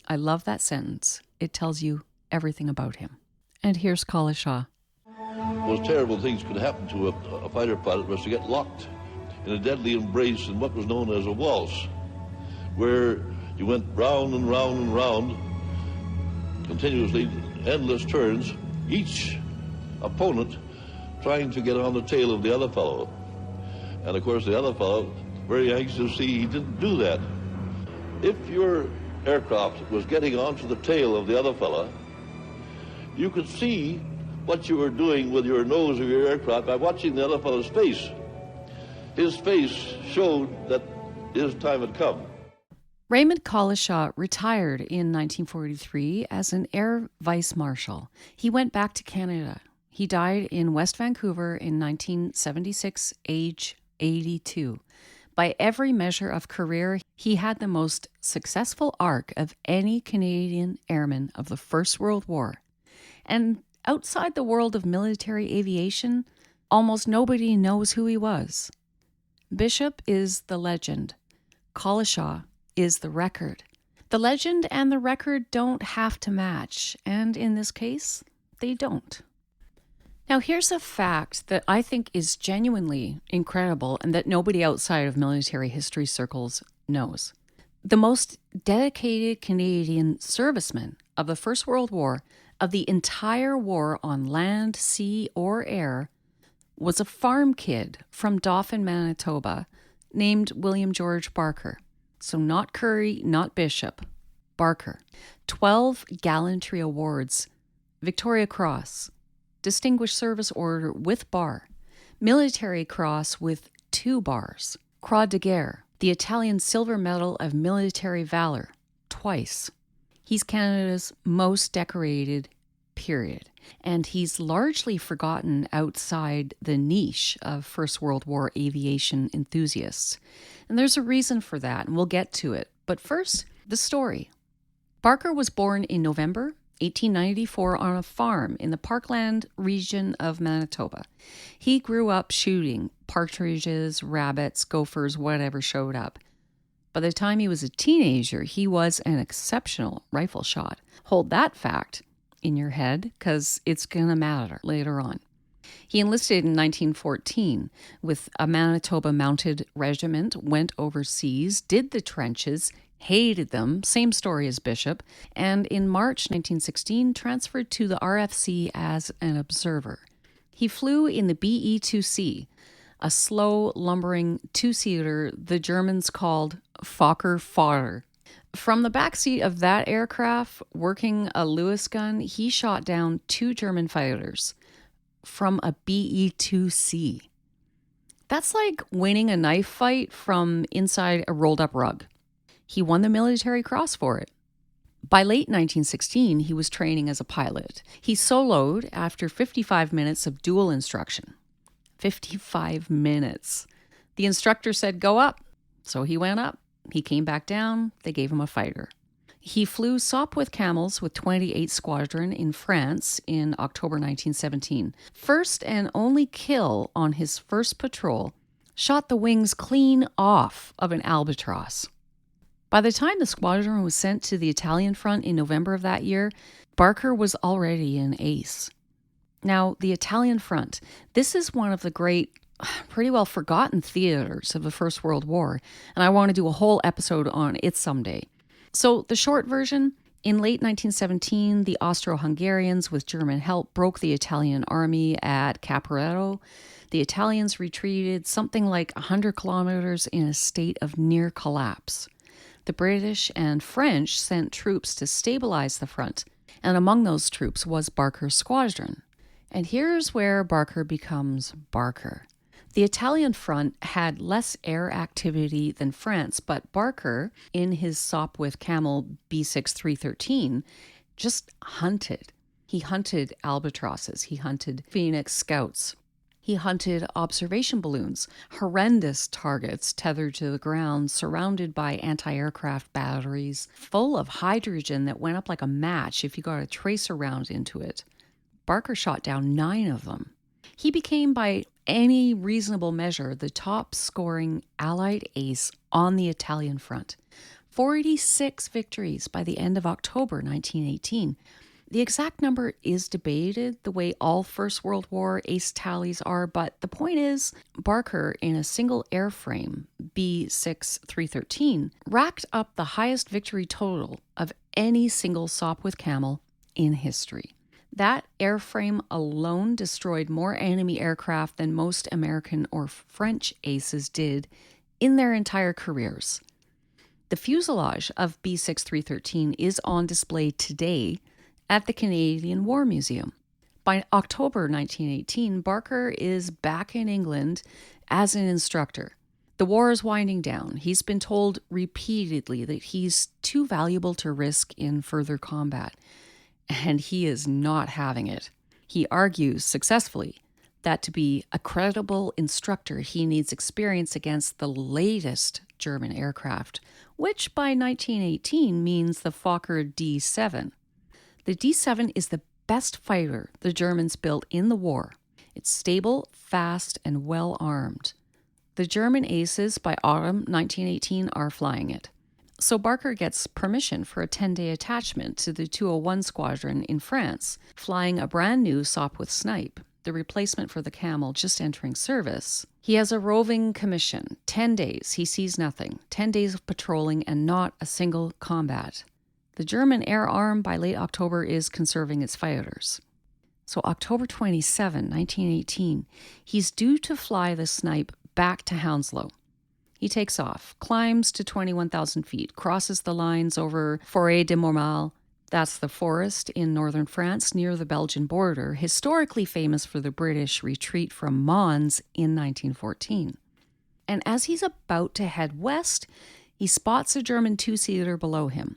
I love that sentence. It tells you everything about him. And here's Collishaw. Most terrible things could happen to a fighter pilot was to get locked in a deadly embrace in what was known as a waltz, where you went round and round and round, continuously, endless turns, each opponent trying to get on the tail of the other fellow. And of course the other fellow, very anxious to see he didn't do that. If your aircraft was getting onto the tail of the other fellow, you could see what you were doing with your nose of your aircraft by watching the other fellow's face. His face showed that his time had come. Raymond Collishaw retired in 1943 as an Air Vice Marshal. He went back to Canada. He died in West Vancouver in 1976, age 82. By every measure of career, he had the most successful arc of any Canadian airman of the First World War. And outside the world of military aviation, almost nobody knows who he was. Bishop is the legend. Collishaw is the record. The legend and the record don't have to match, and in this case, they don't. Now, here's a fact that I think is genuinely incredible and that nobody outside of military history circles knows. The most dedicated Canadian serviceman of the First World War, of the entire war on land, sea, or air, was a farm kid from Dauphin, Manitoba, named William George Barker. So not Curry, not Bishop, Barker. 12 gallantry awards, Victoria Cross, Distinguished Service Order with bar, Military Cross with 2 bars, Croix de Guerre, the Italian Silver Medal of Military Valor, twice. He's Canada's most decorated, period. And he's largely forgotten outside the niche of First World War aviation enthusiasts. And there's a reason for that, and we'll get to it. But first, the story. Barker was born in November 1894 on a farm in the Parkland region of Manitoba. He grew up shooting partridges, rabbits, gophers, whatever showed up. By the time he was a teenager, he was an exceptional rifle shot. Hold that fact in your head, because it's going to matter later on. He enlisted in 1914 with a Manitoba Mounted Regiment, went overseas, did the trenches, hated them, same story as Bishop, and in March 1916 transferred to the RFC as an observer. He flew in the BE-2C, a slow, lumbering two-seater the Germans called Fokker fodder. From the backseat of that aircraft, working a Lewis gun, he shot down 2 German fighters from a BE-2C. That's like winning a knife fight from inside a rolled-up rug. He won the Military Cross for it. By late 1916, he was training as a pilot. He soloed after 55 minutes of dual instruction. 55 minutes. The instructor said, "Go up." So he went up. He came back down. They gave him a fighter. He flew Sopwith Camels with 28 Squadron in France in October 1917. First and only kill on his first patrol, shot the wings clean off of an Albatross. By the time the squadron was sent to the Italian front in November of that year, Barker was already an ace. Now, the Italian front, this is one of the great, pretty well forgotten theaters of the First World War, and I want to do a whole episode on it someday. So the short version, in late 1917, the Austro-Hungarians, with German help, broke the Italian army at Caporetto. The Italians retreated something like 100 kilometers in a state of near collapse. The British and French sent troops to stabilize the front, and among those troops was Barker's squadron. And here's where Barker becomes Barker. The Italian front had less air activity than France, but Barker, in his Sopwith Camel B6-313, just hunted. He hunted albatrosses. He hunted Phoenix Scouts. He hunted observation balloons, horrendous targets tethered to the ground, surrounded by anti-aircraft batteries, full of hydrogen that went up like a match if you got a tracer round into it. Barker shot down 9 of them. He became, by any reasonable measure, the top-scoring Allied ace on the Italian front. 46 victories by the end of October 1918. The exact number is debated, the way all First World War ace tallies are, but the point is, Barker, in a single airframe, B6-313, racked up the highest victory total of any single Sopwith Camel in history. That airframe alone destroyed more enemy aircraft than most American or French aces did in their entire careers. The fuselage of B6-313 is on display today at the Canadian War Museum. By October 1918, Barker is back in England as an instructor. The war is winding down. He's been told repeatedly that he's too valuable to risk in further combat, and he is not having it. He argues successfully that to be a credible instructor, he needs experience against the latest German aircraft, which by 1918 means the Fokker D7. The D7 is the best fighter the Germans built in the war. It's stable, fast, and well-armed. The German aces by autumn 1918 are flying it. So Barker gets permission for a 10-day attachment to the 201 Squadron in France, flying a brand new Sopwith Snipe, the replacement for the Camel just entering service. He has a roving commission. 10 days, he sees nothing. 10 days of patrolling and not a single combat. The German air arm by late October is conserving its fighters. So October 27, 1918, he's due to fly the Snipe back to Hounslow. He takes off, climbs to 21,000 feet, crosses the lines over Forêt de Mormal. That's the forest in northern France near the Belgian border, historically famous for the British retreat from Mons in 1914. And as he's about to head west, he spots a German two-seater below him,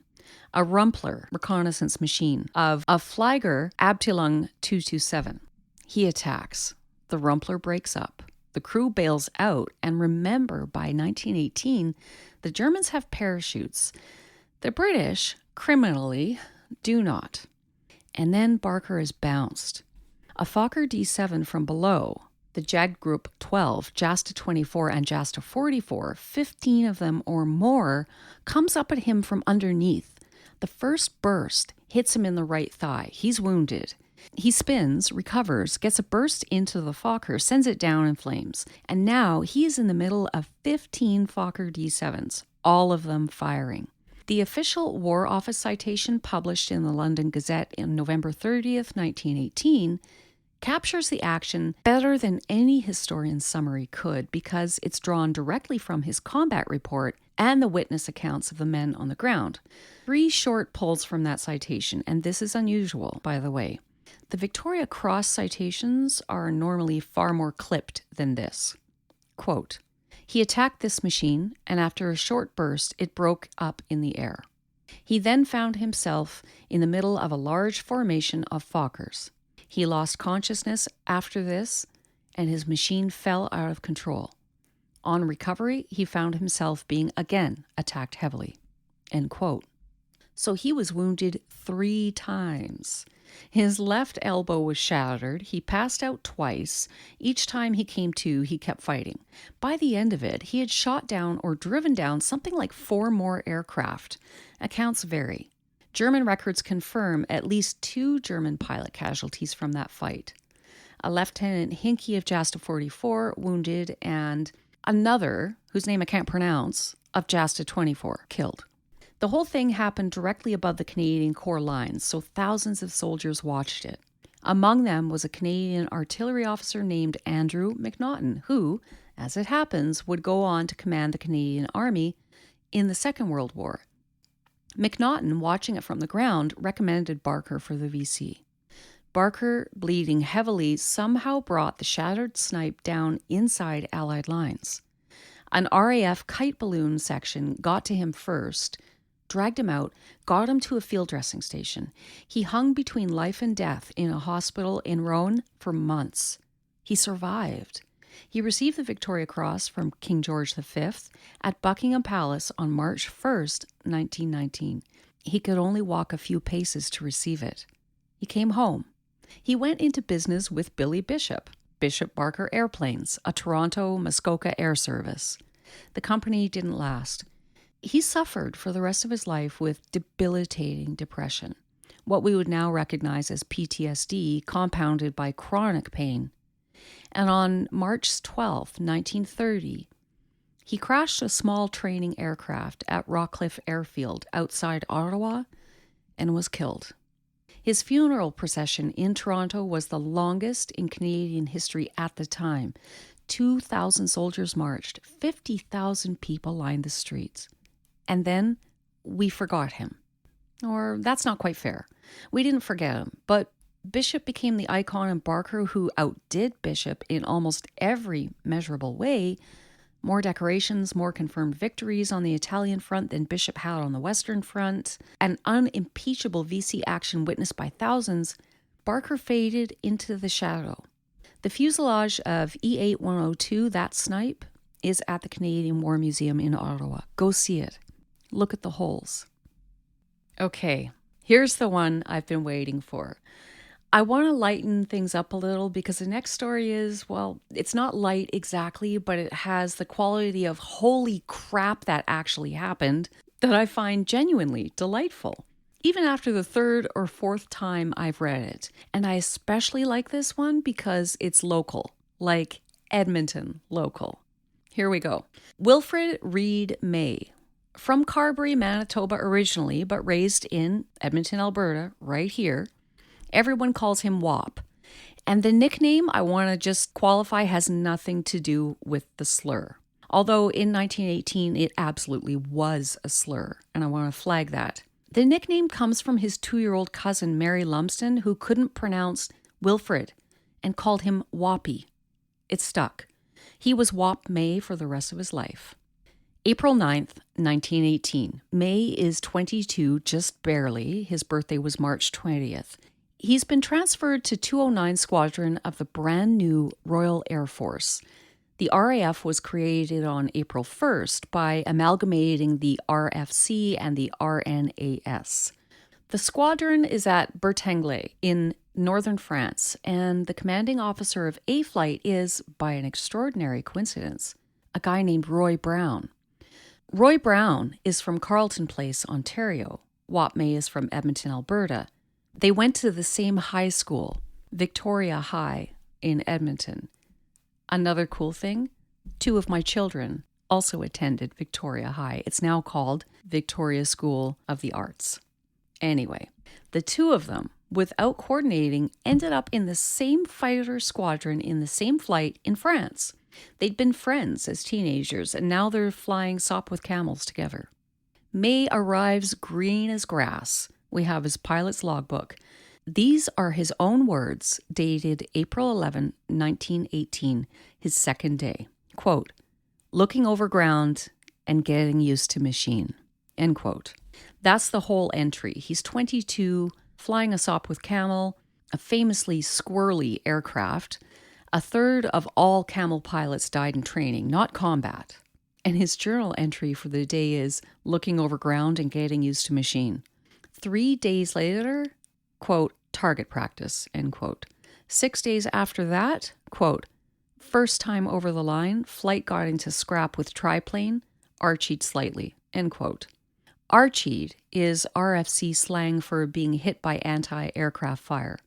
a Rumpler reconnaissance machine of a Flieger Abteilung 227. He attacks. The Rumpler breaks up. The crew bails out, and remember, by 1918, the Germans have parachutes. The British, criminally, do not. And then Barker is bounced. A Fokker D7 from below, the Jag Group 12, Jasta 24, and Jasta 44, 15 of them or more, comes up at him from underneath. The first burst hits him in the right thigh. He's wounded. He spins, recovers, gets a burst into the Fokker, sends it down in flames. And now he is in the middle of 15 Fokker D7s, all of them firing. The official War Office citation published in the London Gazette on November 30th, 1918, captures the action better than any historian's summary could because it's drawn directly from his combat report and the witness accounts of the men on the ground. 3 short pulls from that citation, and this is unusual, by the way. The Victoria Cross citations are normally far more clipped than this. Quote, "He attacked this machine, and after a short burst, it broke up in the air. He then found himself in the middle of a large formation of Fokkers. He lost consciousness after this, and his machine fell out of control. On recovery, he found himself being again attacked heavily." End quote. So he was wounded 3 times. His left elbow was shattered. He passed out twice. Each time he came to, he kept fighting. By the end of it, he had shot down or driven down something like 4 more aircraft. Accounts vary. German records confirm at least 2 German pilot casualties from that fight. A Lieutenant Hinkie of Jasta 44 wounded, and another, whose name I can't pronounce, of Jasta 24 killed. The whole thing happened directly above the Canadian Corps lines, so thousands of soldiers watched it. Among them was a Canadian artillery officer named Andrew McNaughton, who, as it happens, would go on to command the Canadian Army in the Second World War. McNaughton, watching it from the ground, recommended Barker for the VC. Barker, bleeding heavily, somehow brought the shattered Snipe down inside Allied lines. An RAF kite balloon section got to him first, dragged him out, got him to a field dressing station. He hung between life and death in a hospital in Rouen for months. He survived. He received the Victoria Cross from King George V at Buckingham Palace on March 1st, 1919. He could only walk a few paces to receive it. He came home. He went into business with Billy Bishop, Bishop Barker Airplanes, a Toronto Muskoka air service. The company didn't last. He suffered for the rest of his life with debilitating depression, what we would now recognize as PTSD, compounded by chronic pain. And on March 12, 1930, he crashed a small training aircraft at Rockcliffe Airfield outside Ottawa and was killed. His funeral procession in Toronto was the longest in Canadian history at the time. 2,000 soldiers marched, 50,000 people lined the streets. And then we forgot him. Or that's not quite fair. We didn't forget him, but Bishop became the icon, and Barker, who outdid Bishop in almost every measurable way, more decorations, more confirmed victories on the Italian front than Bishop had on the Western front, an unimpeachable VC action witnessed by thousands, Barker faded into the shadow. The fuselage of E-8-102, that Snipe, is at the Canadian War Museum in Ottawa. Go see it. Look at the holes. Okay, here's the one I've been waiting for. I want to lighten things up a little because the next story is, well, it's not light exactly, but it has the quality of holy crap that actually happened that I find genuinely delightful, even after the third or fourth time I've read it. And I especially like this one because it's local, like Edmonton local. Here we go. Wilfred Reed May. From Carberry, Manitoba originally, but raised in Edmonton, Alberta, right here. Everyone calls him Wop. And the nickname, I want to just qualify, has nothing to do with the slur. Although in 1918, it absolutely was a slur, and I want to flag that. The nickname comes from his 2-year-old cousin, Mary Lumsden, who couldn't pronounce Wilfred and called him Woppy. It stuck. He was Wop May for the rest of his life. April 9th, 1918. May is 22, just barely. His birthday was March 20th. He's been transferred to 209 Squadron of the brand new Royal Air Force. The RAF was created on April 1st by amalgamating the RFC and the RNAS. The squadron is at Bertingley in northern France, and the commanding officer of A Flight is, by an extraordinary coincidence, a guy named Roy Brown. Roy Brown is from Carleton Place, Ontario. Wop May is from Edmonton, Alberta. They went to the same high school, Victoria High, in Edmonton. Another cool thing, 2 of my children also attended Victoria High. It's now called Victoria School of the Arts. Anyway, the 2 of them, without coordinating, ended up in the same fighter squadron in the same flight in France. They'd been friends as teenagers, and now they're flying Sopwith Camels together. May arrives green as grass. We have his pilot's logbook. These are his own words, dated April 11, 1918, his second day. Quote, looking over ground and getting used to machine. End quote. That's the whole entry. He's 22, flying a Sopwith Camel, a famously squirrely aircraft. A third of all Camel pilots died in training, not combat. And his journal entry for the day is looking over ground and getting used to machine. 3 days later, quote, target practice, end quote. 6 days after that, quote, first time over the line, flight got into scrap with triplane, archied slightly, end quote. Archied is RFC slang for being hit by anti-aircraft fire.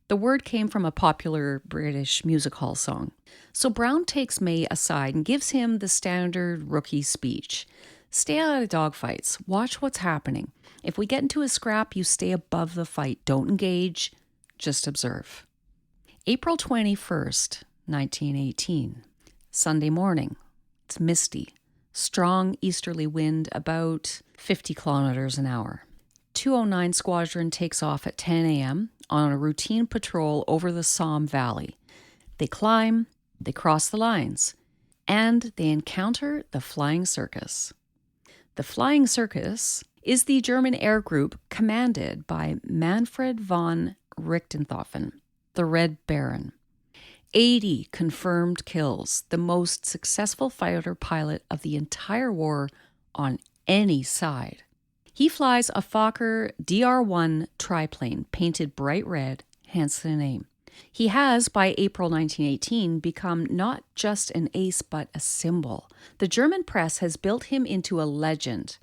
The word came from a popular British music hall song. So Brown takes May aside and gives him the standard rookie speech. Stay out of dogfights. Watch what's happening. If we get into a scrap, you stay above the fight. Don't engage. Just observe. April 21st, 1918. Sunday morning. It's misty. Strong easterly wind, about 50 kilometers an hour. 209 Squadron takes off at 10 a.m. on a routine patrol over the Somme Valley. They climb, they cross the lines, and they encounter the Flying Circus. The Flying Circus is the German air group commanded by Manfred von Richthofen, the Red Baron. 80 confirmed kills, the most successful fighter pilot of the entire war on any side. He flies a Fokker DR-1 triplane painted bright red, hence the name. He has, by April 1918, become not just an ace but a symbol. The German press has built him into a legend.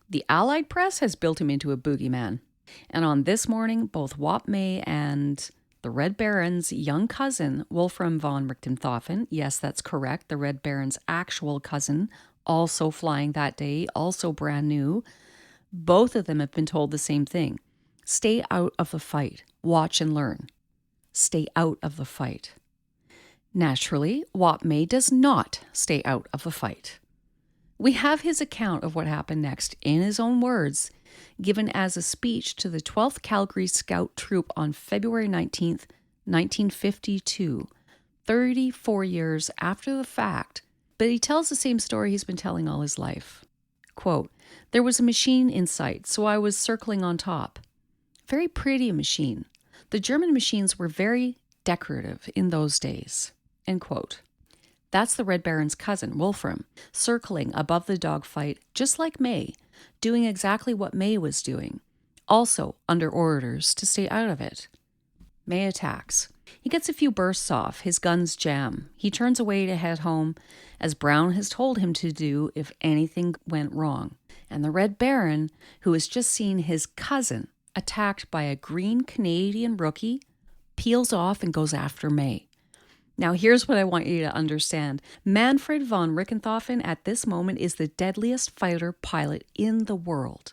The Allied press has built him into a boogeyman. And on this morning, both Wop May and the Red Baron's young cousin, Wolfram von Richthofen, yes, that's correct, the Red Baron's actual cousin, also flying that day, also brand new, both of them have been told the same thing. Stay out of the fight. Watch and learn. Stay out of the fight. Naturally, Wop May does not stay out of the fight. We have his account of what happened next in his own words, given as a speech to the 12th Calgary Scout Troop on February 19th, 1952, 34 years after the fact, but he tells the same story he's been telling all his life. Quote, there was a machine in sight, so I was circling on top. Very pretty machine. The German machines were very decorative in those days. End quote. That's the Red Baron's cousin, Wolfram, circling above the dogfight, just like May, doing exactly what May was doing, also under orders to stay out of it. May attacks. He gets a few bursts off. His guns jam. He turns away to head home, as Brown has told him to do if anything went wrong. And the Red Baron, who has just seen his cousin attacked by a green Canadian rookie, peels off and goes after May. Now, here's what I want you to understand. Manfred von Richthofen at this moment is the deadliest fighter pilot in the world.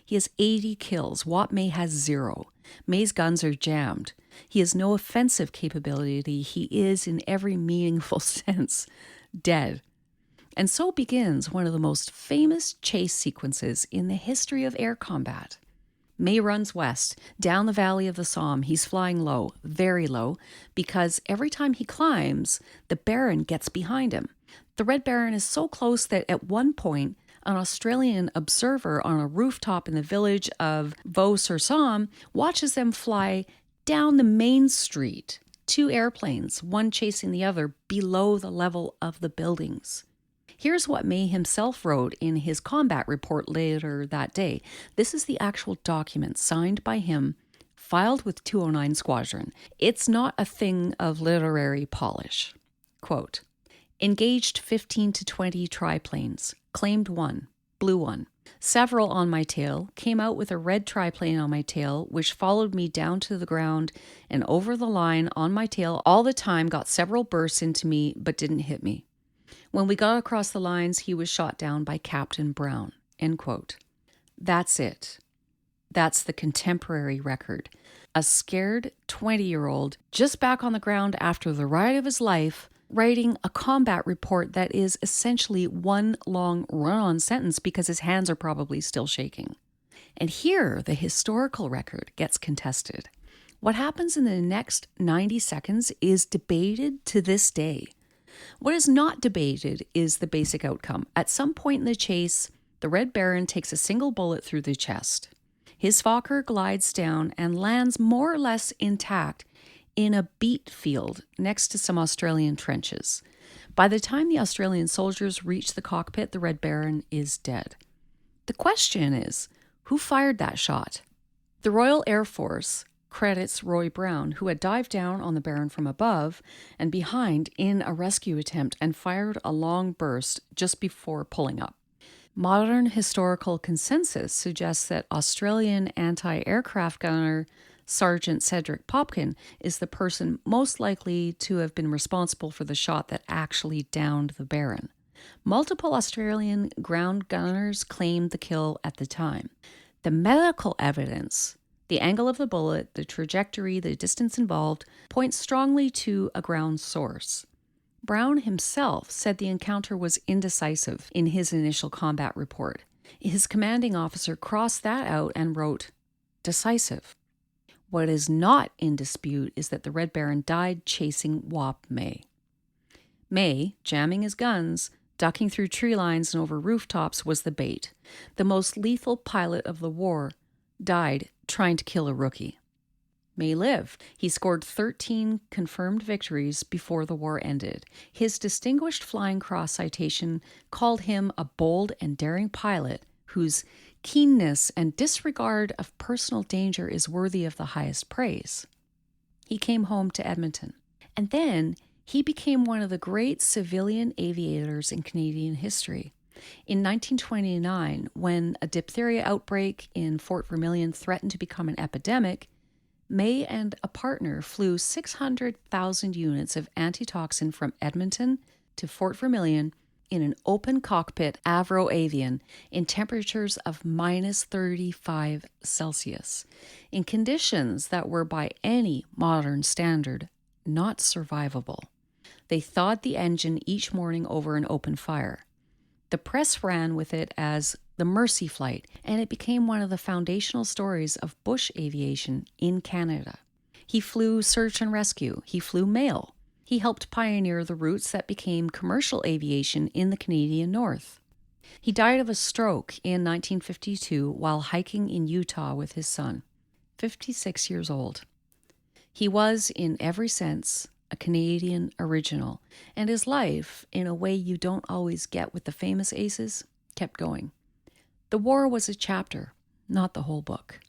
He has 80 kills. Wop May has 0. May's guns are jammed. He has no offensive capability. He is, in every meaningful sense, dead. And so begins one of the most famous chase sequences in the history of air combat. May runs west, down the valley of the Somme. He's flying low, very low, because every time he climbs, the Baron gets behind him. The Red Baron is so close that at one point, an Australian observer on a rooftop in the village of Vaux-sur-Somme watches them fly down the main street, 2 airplanes, one chasing the other, below the level of the buildings. Here's what May himself wrote in his combat report later that day. This is the actual document signed by him, filed with 209 Squadron. It's not a thing of literary polish. Quote, engaged 15 to 20 triplanes, claimed 1, blew 1. Several on my tail, came out with a red triplane on my tail, which followed me down to the ground and over the line on my tail all the time, got several bursts into me, but didn't hit me. When we got across the lines, he was shot down by Captain Brown. End quote. That's it. That's the contemporary record. A scared 20-year-old, just back on the ground after the ride of his life, writing a combat report that is essentially one long run-on sentence because his hands are probably still shaking. And here, the historical record gets contested. What happens in the next 90 seconds is debated to this day. What is not debated is the basic outcome. At some point in the chase, the Red Baron takes a single bullet through the chest. His Fokker glides down and lands more or less intact in a beet field next to some Australian trenches. By the time the Australian soldiers reach the cockpit, the Red Baron is dead. The question is, who fired that shot? The Royal Air Force credits Roy Brown, who had dived down on the Baron from above and behind in a rescue attempt and fired a long burst just before pulling up. Modern historical consensus suggests that Australian anti-aircraft gunner Sergeant Cedric Popkin is the person most likely to have been responsible for the shot that actually downed the Baron. Multiple Australian ground gunners claimed the kill at the time. The medical evidence, the angle of the bullet, the trajectory, the distance involved, points strongly to a ground source. Brown himself said the encounter was indecisive in his initial combat report. His commanding officer crossed that out and wrote, decisive. What is not in dispute is that the Red Baron died chasing Wop May. May, jamming his guns, ducking through tree lines and over rooftops, was the bait. The most lethal pilot of the war died trying to kill a rookie. May lived. He scored 13 confirmed victories before the war ended. His Distinguished Flying Cross citation called him a bold and daring pilot whose keenness and disregard of personal danger is worthy of the highest praise. He came home to Edmonton, and then he became one of the great civilian aviators in Canadian history. In 1929, when a diphtheria outbreak in Fort Vermilion threatened to become an epidemic, May and a partner flew 600,000 units of antitoxin from Edmonton to Fort Vermilion in an open cockpit Avro Avian in temperatures of minus 35 Celsius, in conditions that were by any modern standard not survivable. They thawed the engine each morning over an open fire. The press ran with it as the Mercy Flight, and it became one of the foundational stories of bush aviation in Canada. He flew search and rescue. He flew mail. He helped pioneer the routes that became commercial aviation in the Canadian North. He died of a stroke in 1952 while hiking in Utah with his son, 56 years old. He was, in every sense, a Canadian original, and his life, in a way you don't always get with the famous aces, kept going. The war was a chapter, not the whole book.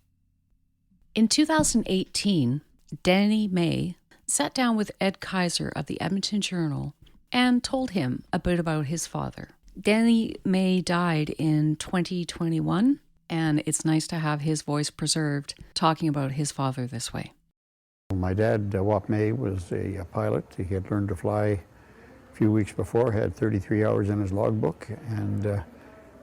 In 2018, Danny May, sat down with Ed Kaiser of the Edmonton Journal and told him a bit about his father. Danny May died in 2021, and it's nice to have his voice preserved talking about his father this way. My dad, Wop May, was a pilot. He had learned to fly a few weeks before, had 33 hours in his logbook, and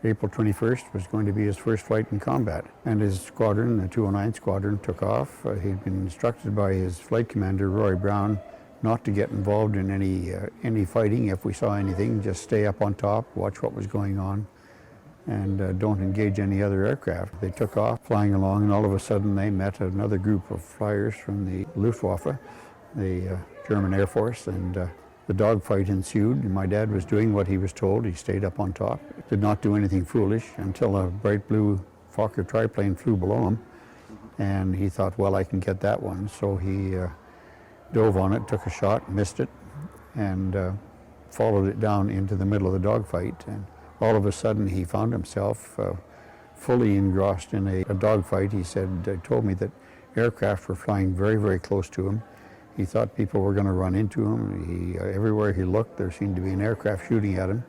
April 21st was going to be his first flight in combat. And his squadron, the 209 Squadron, took off. He'd been instructed by his flight commander, Roy Brown, not to get involved in any fighting. If we saw anything, just stay up on top, watch what was going on, and don't engage any other aircraft. They took off, flying along, and all of a sudden they met another group of flyers from the Luftwaffe, the German Air Force, and the dogfight ensued. My dad was doing what he was told. He stayed up on top, did not do anything foolish until a bright blue Fokker triplane flew below him, and he thought, well, I can get that one. So he dove on it, took a shot, missed it, and followed it down into the middle of the dogfight. And all of a sudden he found himself fully engrossed in a dogfight. He told me that aircraft were flying very, very close to him. He thought people were going to run into him. Everywhere he looked, there seemed to be an aircraft shooting at him.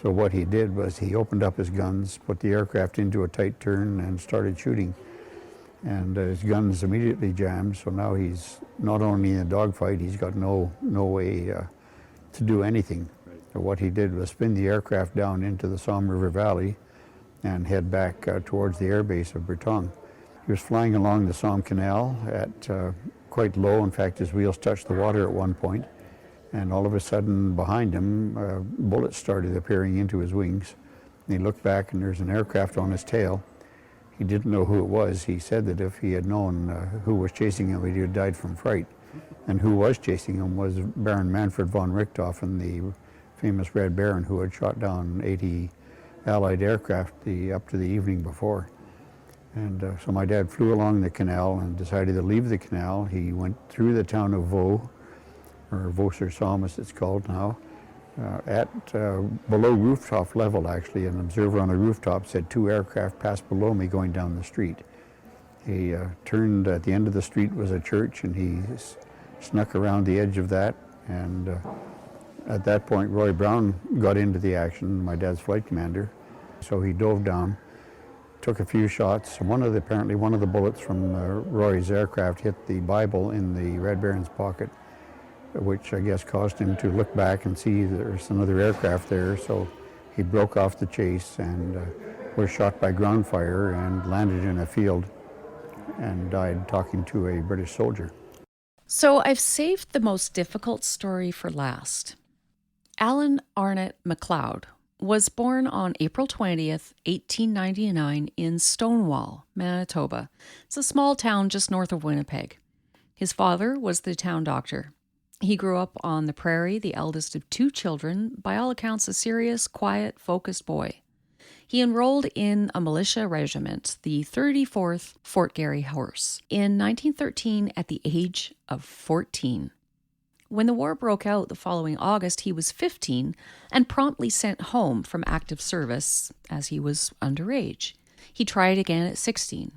So what he did was he opened up his guns, put the aircraft into a tight turn, and started shooting. And his guns immediately jammed, so now he's not only in a dogfight, he's got no way to do anything. Right. So what he did was spin the aircraft down into the Somme River Valley and head back towards the airbase of Bertong. He was flying along the Somme Canal at quite low. In fact, his wheels touched the water at one point, and all of a sudden behind him, bullets started appearing into his wings. And he looked back, and there's an aircraft on his tail. He didn't know who it was. He said that if he had known who was chasing him, he would have died from fright. And who was chasing him was Baron Manfred von Richthofen, the famous Red Baron who had shot down 80 Allied aircraft up to the evening before. And so my dad flew along the canal and decided to leave the canal. He went through the town of Vaux, or Vaux-sur-Somme as it's called now, at below rooftop level, actually. An observer on a rooftop said 2 aircraft passed below me going down the street. He turned at the end of the street was a church, and he snuck around the edge of that. And at that point, Roy Brown got into the action, my dad's flight commander. So he dove down, took a few shots. Apparently one of the bullets from Roy's aircraft hit the Bible in the Red Baron's pocket, which I guess caused him to look back and see there's another aircraft there. So he broke off the chase and was shot by ground fire and landed in a field and died talking to a British soldier. So I've saved the most difficult story for last. Alan McLeod was born on April 20th, 1899 in Stonewall, Manitoba. It's a small town just north of Winnipeg. His father was the town doctor. He grew up on the prairie, the eldest of 2 children, by all accounts a serious, quiet, focused boy. He enrolled in a militia regiment, the 34th Fort Garry Horse, in 1913 at the age of 14. When the war broke out the following August, he was 15 and promptly sent home from active service as he was underage. He tried again at 16,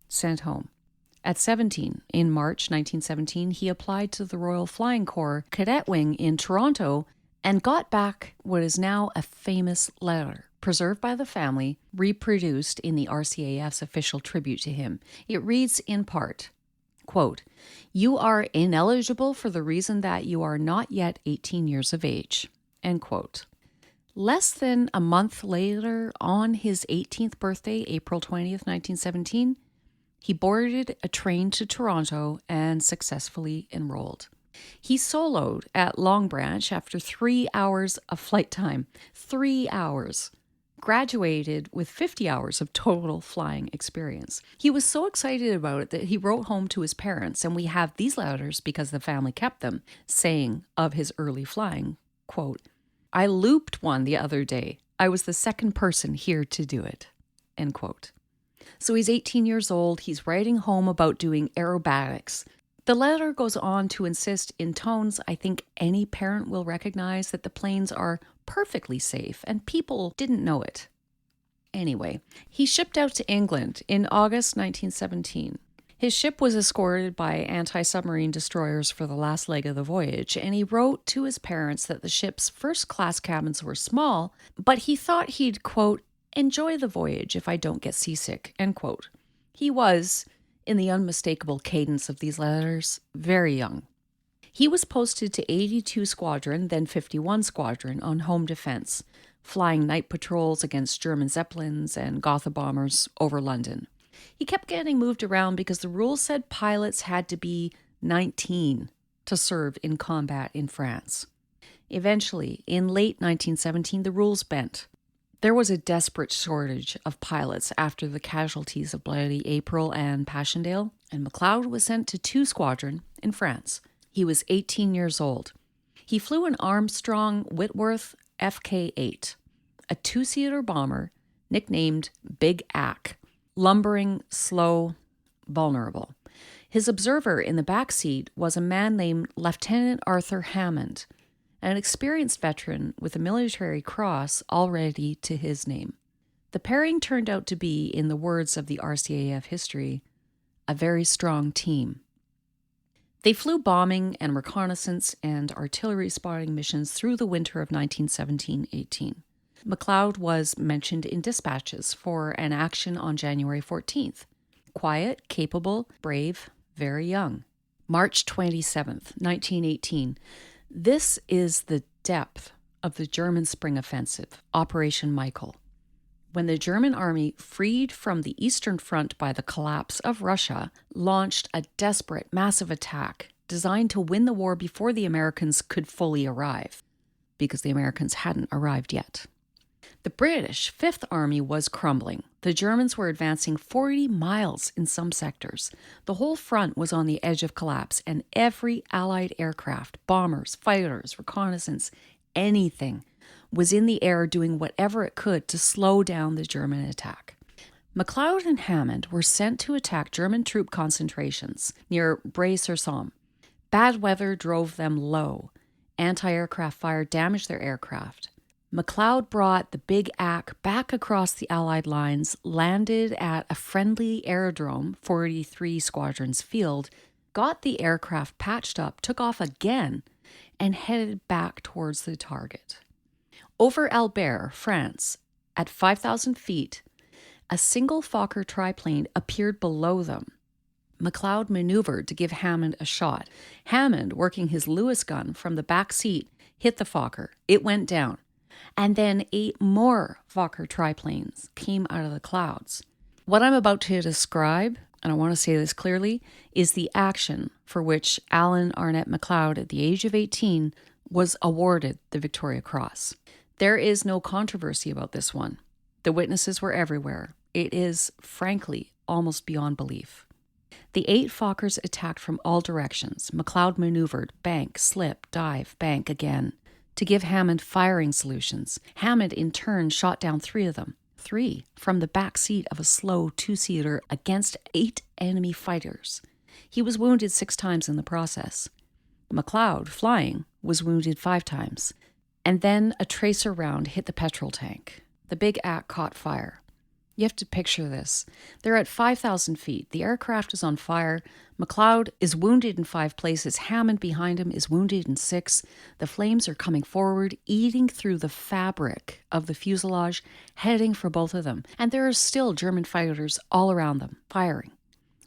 sent home. At 17, in March 1917, he applied to the Royal Flying Corps Cadet Wing in Toronto and got back what is now a famous letter, preserved by the family, reproduced in the RCAF's official tribute to him. It reads in part, quote, "You are ineligible for the reason that you are not yet 18 years of age," end quote. Less than a month later, on his 18th birthday, April 20th, 1917, he boarded a train to Toronto and successfully enrolled. He soloed at Long Branch after 3 hours of flight time. 3 hours. Graduated with 50 hours of total flying experience. He was so excited about it that he wrote home to his parents, and we have these letters because the family kept them, saying of his early flying, quote, "I looped one the other day. I was the second person here to do it," end quote. So he's 18 years old. He's writing home about doing aerobatics. The letter goes on to insist in tones I think any parent will recognize that the planes are perfectly safe and people didn't know it. Anyway, he shipped out to England in August 1917. His ship was escorted by anti-submarine destroyers for the last leg of the voyage, and he wrote to his parents that the ship's first-class cabins were small, but he thought he'd, quote, enjoy the voyage if I don't get seasick, end quote. He was, in the unmistakable cadence of these letters, very young. He was posted to 82 Squadron, then 51 Squadron, on home defense, flying night patrols against German Zeppelins and Gotha bombers over London. He kept getting moved around because the rules said pilots had to be 19 to serve in combat in France. Eventually, in late 1917, the rules bent. There was a desperate shortage of pilots after the casualties of Bloody April and Passchendaele, and McLeod was sent to 2 Squadron in France. He was 18 years old. He flew an Armstrong Whitworth FK-8, a 2-seater bomber nicknamed Big Ack, lumbering, slow, vulnerable. His observer in the back seat was a man named Lieutenant Arthur Hammond, an experienced veteran with a military cross already to his name. The pairing turned out to be, in the words of the RCAF history, a very strong team. They flew bombing and reconnaissance and artillery spotting missions through the winter of 1917-18. McLeod was mentioned in dispatches for an action on January 14th. Quiet, capable, brave, very young. March 27th, 1918. This is the depth of the German spring offensive, Operation Michael. When the German army, freed from the Eastern Front by the collapse of Russia, launched a desperate, massive attack designed to win the war before the Americans could fully arrive, because the Americans hadn't arrived yet. The British Fifth Army was crumbling. The Germans were advancing 40 miles in some sectors. The whole front was on the edge of collapse, and every Allied aircraft, bombers, fighters, reconnaissance, anything, was in the air doing whatever it could to slow down the German attack. McLeod and Hammond were sent to attack German troop concentrations near Bray-sur-Somme. Bad weather drove them low. Anti-aircraft fire damaged their aircraft. McLeod brought the Big Ack back across the Allied lines, landed at a friendly aerodrome, 43 Squadron's field, got the aircraft patched up, took off again, and headed back towards the target. Over Albert, France, at 5,000 feet, a single Fokker triplane appeared below them. McLeod maneuvered to give Hammond a shot. Hammond, working his Lewis gun from the back seat, hit the Fokker. It went down. And then 8 more Fokker triplanes came out of the clouds. What I'm about to describe, and I want to say this clearly, is the action for which Alan Arnett McLeod, at the age of 18, was awarded the Victoria Cross. There is no controversy about this one. The witnesses were everywhere. It is, frankly, almost beyond belief. The 8 Fokkers attacked from all directions. McLeod maneuvered, bank, slip, dive, bank again, to give Hammond firing solutions. Hammond, in turn, shot down 3 of them. 3 from the back seat of a slow 2-seater against 8 enemy fighters. He was wounded 6 times in the process. McLeod, flying, was wounded 5 times. And then a tracer round hit the petrol tank. The Big Ack caught fire. You have to picture this. They're at 5,000 feet. The aircraft is on fire. McLeod is wounded in 5 places. Hammond behind him is wounded in 6. The flames are coming forward, eating through the fabric of the fuselage, heading for both of them. And there are still German fighters all around them, firing.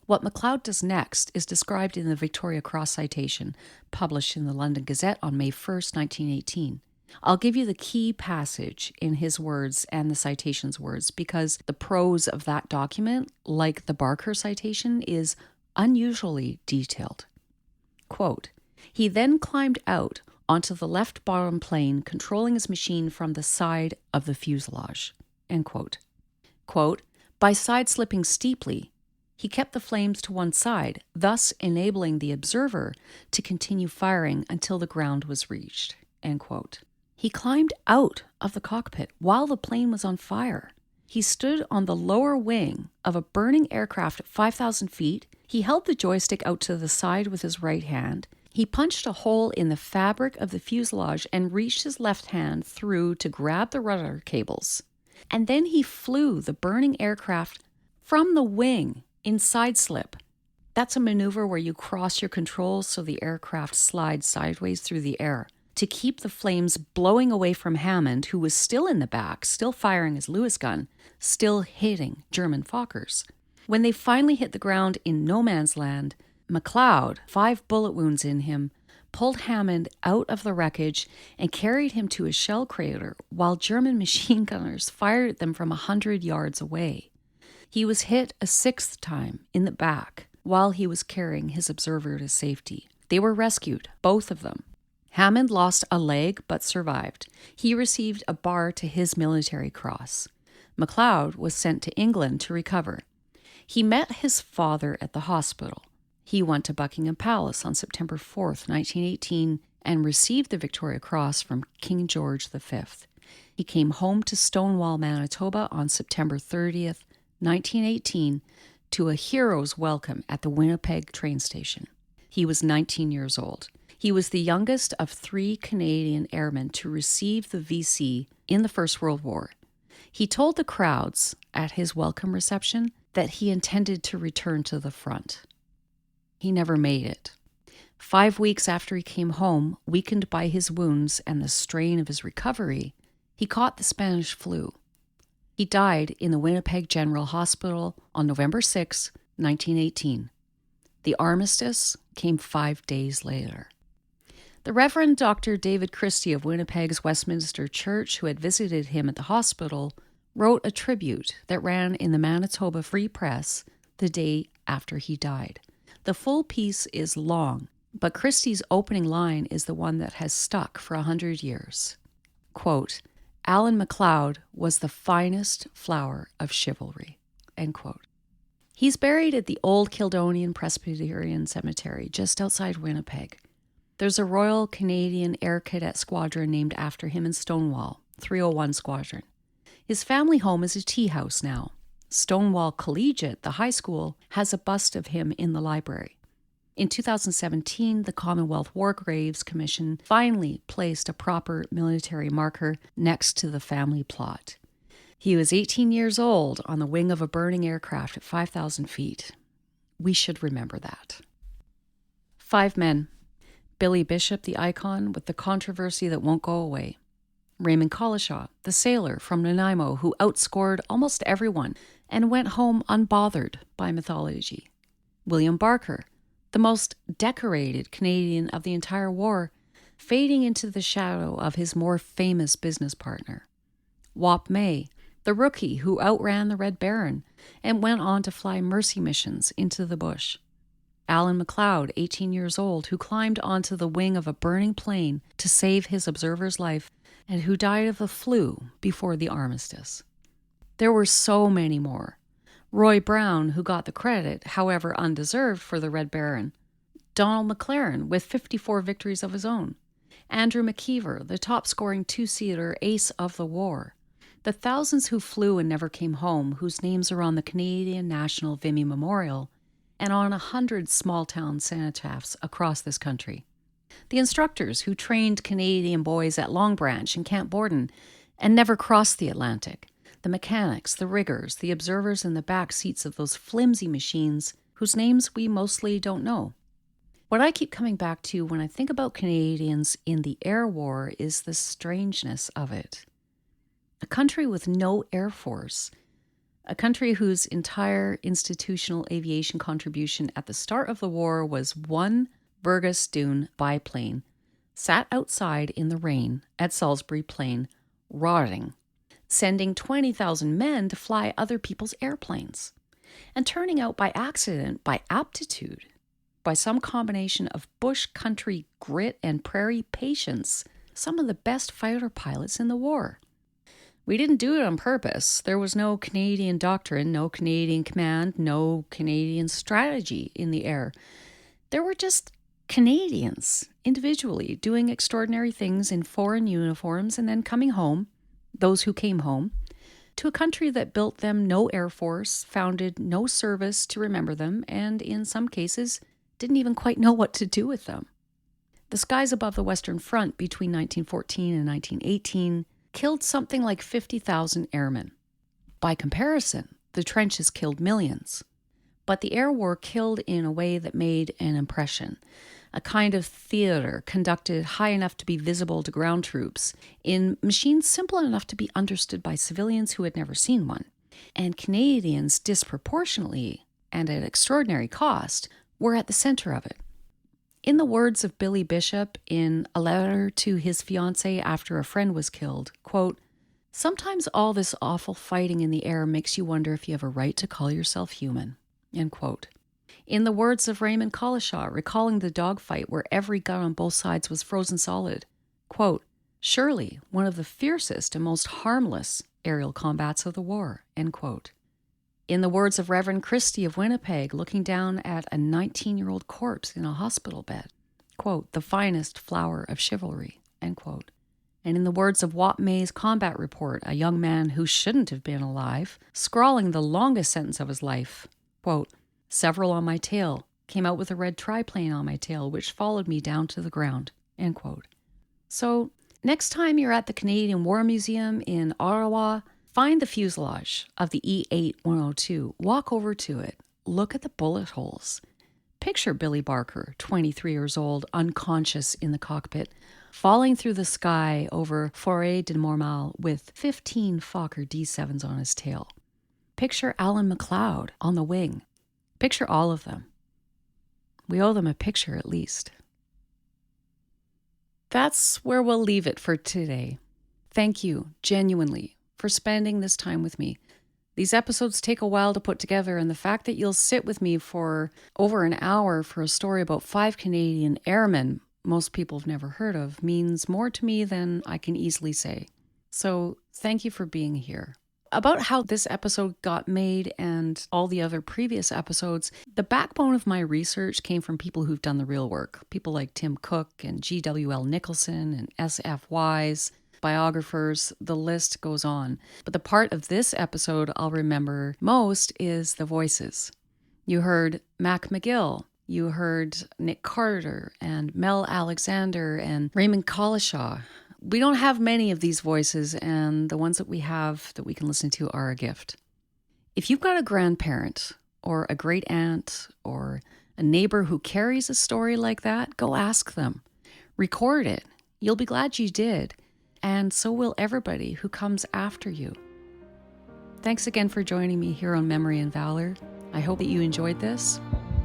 What McLeod does next is described in the Victoria Cross citation, published in the London Gazette on May 1st, 1918. I'll give you the key passage in his words and the citation's words, because the prose of that document, like the Barker citation, is unusually detailed. Quote, "He then climbed out onto the left bottom plane, controlling his machine from the side of the fuselage." End quote. Quote, "By side-slipping steeply, he kept the flames to one side, thus enabling the observer to continue firing until the ground was reached." End quote. He climbed out of the cockpit while the plane was on fire. He stood on the lower wing of a burning aircraft at 5,000 feet. He held the joystick out to the side with his right hand. He punched a hole in the fabric of the fuselage and reached his left hand through to grab the rudder cables. And then he flew the burning aircraft from the wing in side slip That's a maneuver where you cross your controls so the aircraft slides sideways through the air to keep the flames blowing away from Hammond, who was still in the back, still firing his Lewis gun, still hitting German Fokkers. When they finally hit the ground in no man's land, McLeod, 5 bullet wounds in him, pulled Hammond out of the wreckage and carried him to a shell crater while German machine gunners fired at them from 100 yards away. He was hit a 6th time in the back while he was carrying his observer to safety. They were rescued, both of them. Hammond lost a leg but survived. He received a bar to his military cross. McLeod was sent to England to recover. He met his father at the hospital. He went to Buckingham Palace on September 4th, 1918, and received the Victoria Cross from King George V. He came home to Stonewall, Manitoba on September 30th, 1918, to a hero's welcome at the Winnipeg train station. He was 19 years old. He was the youngest of 3 Canadian airmen to receive the VC in the First World War. He told the crowds at his welcome reception that he intended to return to the front. He never made it. 5 weeks after he came home, weakened by his wounds and the strain of his recovery, he caught the Spanish flu. He died in the Winnipeg General Hospital on November 6, 1918. The armistice came 5 days later. The Reverend Dr. David Christie of Winnipeg's Westminster Church, who had visited him at the hospital, wrote a tribute that ran in the Manitoba Free Press the day after he died. The full piece is long, but Christie's opening line is the one that has stuck for 100 years. Quote, "Alan McLeod was the finest flower of chivalry." End quote. He's buried at the Old Kildonian Presbyterian Cemetery just outside Winnipeg. There's a Royal Canadian Air Cadet Squadron named after him in Stonewall, 301 Squadron. His family home is a tea house now. Stonewall Collegiate, the high school, has a bust of him in the library. In 2017, the Commonwealth War Graves Commission finally placed a proper military marker next to the family plot. He was 18 years old on the wing of a burning aircraft at 5,000 feet. We should remember that. 5 men. Billy Bishop, the icon with the controversy that won't go away. Raymond Collishaw, the sailor from Nanaimo who outscored almost everyone and went home unbothered by mythology. William Barker, the most decorated Canadian of the entire war, fading into the shadow of his more famous business partner. Wop May, the rookie who outran the Red Baron and went on to fly mercy missions into the bush. Alan McLeod, 18 years old, who climbed onto the wing of a burning plane to save his observer's life and who died of the flu before the armistice. There were so many more. Roy Brown, who got the credit, however undeserved, for the Red Baron. Donald McLaren, with 54 victories of his own. Andrew McKeever, the top-scoring 2-seater ace of the war. The thousands who flew and never came home, whose names are on the Canadian National Vimy Memorial and on 100 small-town cenotaphs across this country. The instructors who trained Canadian boys at Long Branch and Camp Borden and never crossed the Atlantic. The mechanics, the riggers, the observers in the back seats of those flimsy machines whose names we mostly don't know. What I keep coming back to when I think about Canadians in the air war is the strangeness of it. A country with no air force, a country whose entire institutional aviation contribution at the start of the war was one Burgess Dune biplane, sat outside in the rain at Salisbury Plain, rotting, sending 20,000 men to fly other people's airplanes, and turning out by accident, by aptitude, by some combination of bush country grit and prairie patience, some of the best fighter pilots in the war. We didn't do it on purpose. There was no Canadian doctrine, no Canadian command, no Canadian strategy in the air. There were just Canadians, individually, doing extraordinary things in foreign uniforms and then coming home, those who came home, to a country that built them no air force, founded no service to remember them, and in some cases, didn't even quite know what to do with them. The skies above the Western Front between 1914 and 1918 killed something like 50,000 airmen. By comparison, the trenches killed millions. But the air war killed in a way that made an impression, a kind of theater conducted high enough to be visible to ground troops, in machines simple enough to be understood by civilians who had never seen one. And Canadians disproportionately, and at extraordinary cost, were at the center of it. In the words of Billy Bishop in a letter to his fiancée after a friend was killed, quote, "Sometimes all this awful fighting in the air makes you wonder if you have a right to call yourself human," end quote. In the words of Raymond Collishaw, recalling the dogfight where every gun on both sides was frozen solid, quote, "Surely one of the fiercest and most harmless aerial combats of the war," end quote. In the words of Reverend Christie of Winnipeg, looking down at a 19-year-old corpse in a hospital bed, quote, "The finest flower of chivalry," end quote. And in the words of Wop May's combat report, a young man who shouldn't have been alive, scrawling the longest sentence of his life, quote, "Several on my tail, came out with a red triplane on my tail, which followed me down to the ground," end quote. So next time you're at the Canadian War Museum in Ottawa, find the fuselage of the E-8-102, walk over to it, look at the bullet holes. Picture Billy Barker, 23 years old, unconscious in the cockpit, falling through the sky over Forêt de Mormal with 15 Fokker D7s on his tail. Picture Alan McLeod on the wing. Picture all of them. We owe them a picture at least. That's where we'll leave it for today. Thank you, genuinely, for spending this time with me. These episodes take a while to put together, and the fact that you'll sit with me for over an hour for a story about 5 Canadian airmen most people have never heard of means more to me than I can easily say. So thank you for being here. About how this episode got made and all the other previous episodes, the backbone of my research came from people who've done the real work. People like Tim Cook and G.W.L. Nicholson and S.F. Wise, biographers, the list goes on. But the part of this episode I'll remember most is the voices. You heard Mac McGill, you heard Nick Carter and Mel Alexander and Raymond Collishaw. We don't have many of these voices, and the ones that we have that we can listen to are a gift. If you've got a grandparent or a great aunt or a neighbor who carries a story like that, go ask them. Record it. You'll be glad you did. And so will everybody who comes after you. Thanks again for joining me here on Memory and Valor. I hope that you enjoyed this.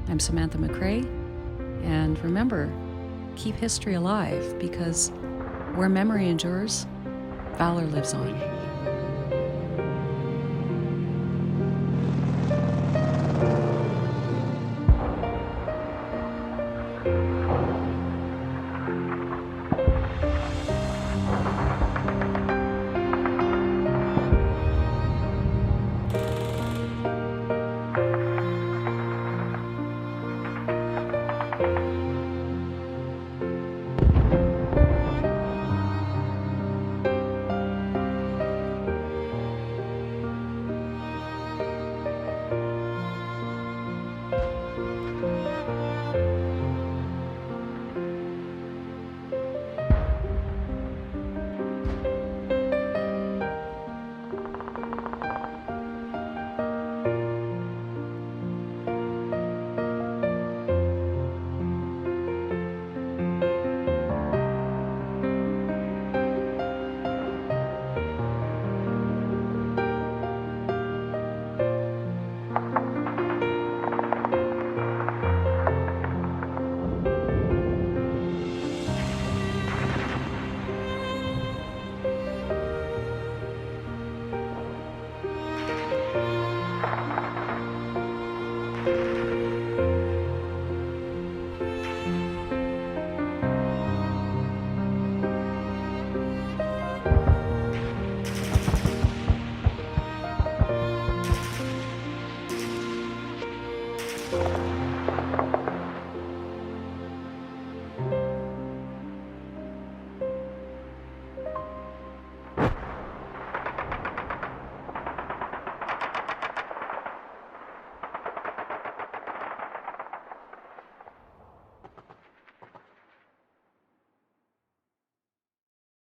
I'm Samantha McRae. And remember, keep history alive, because where memory endures, valor lives on.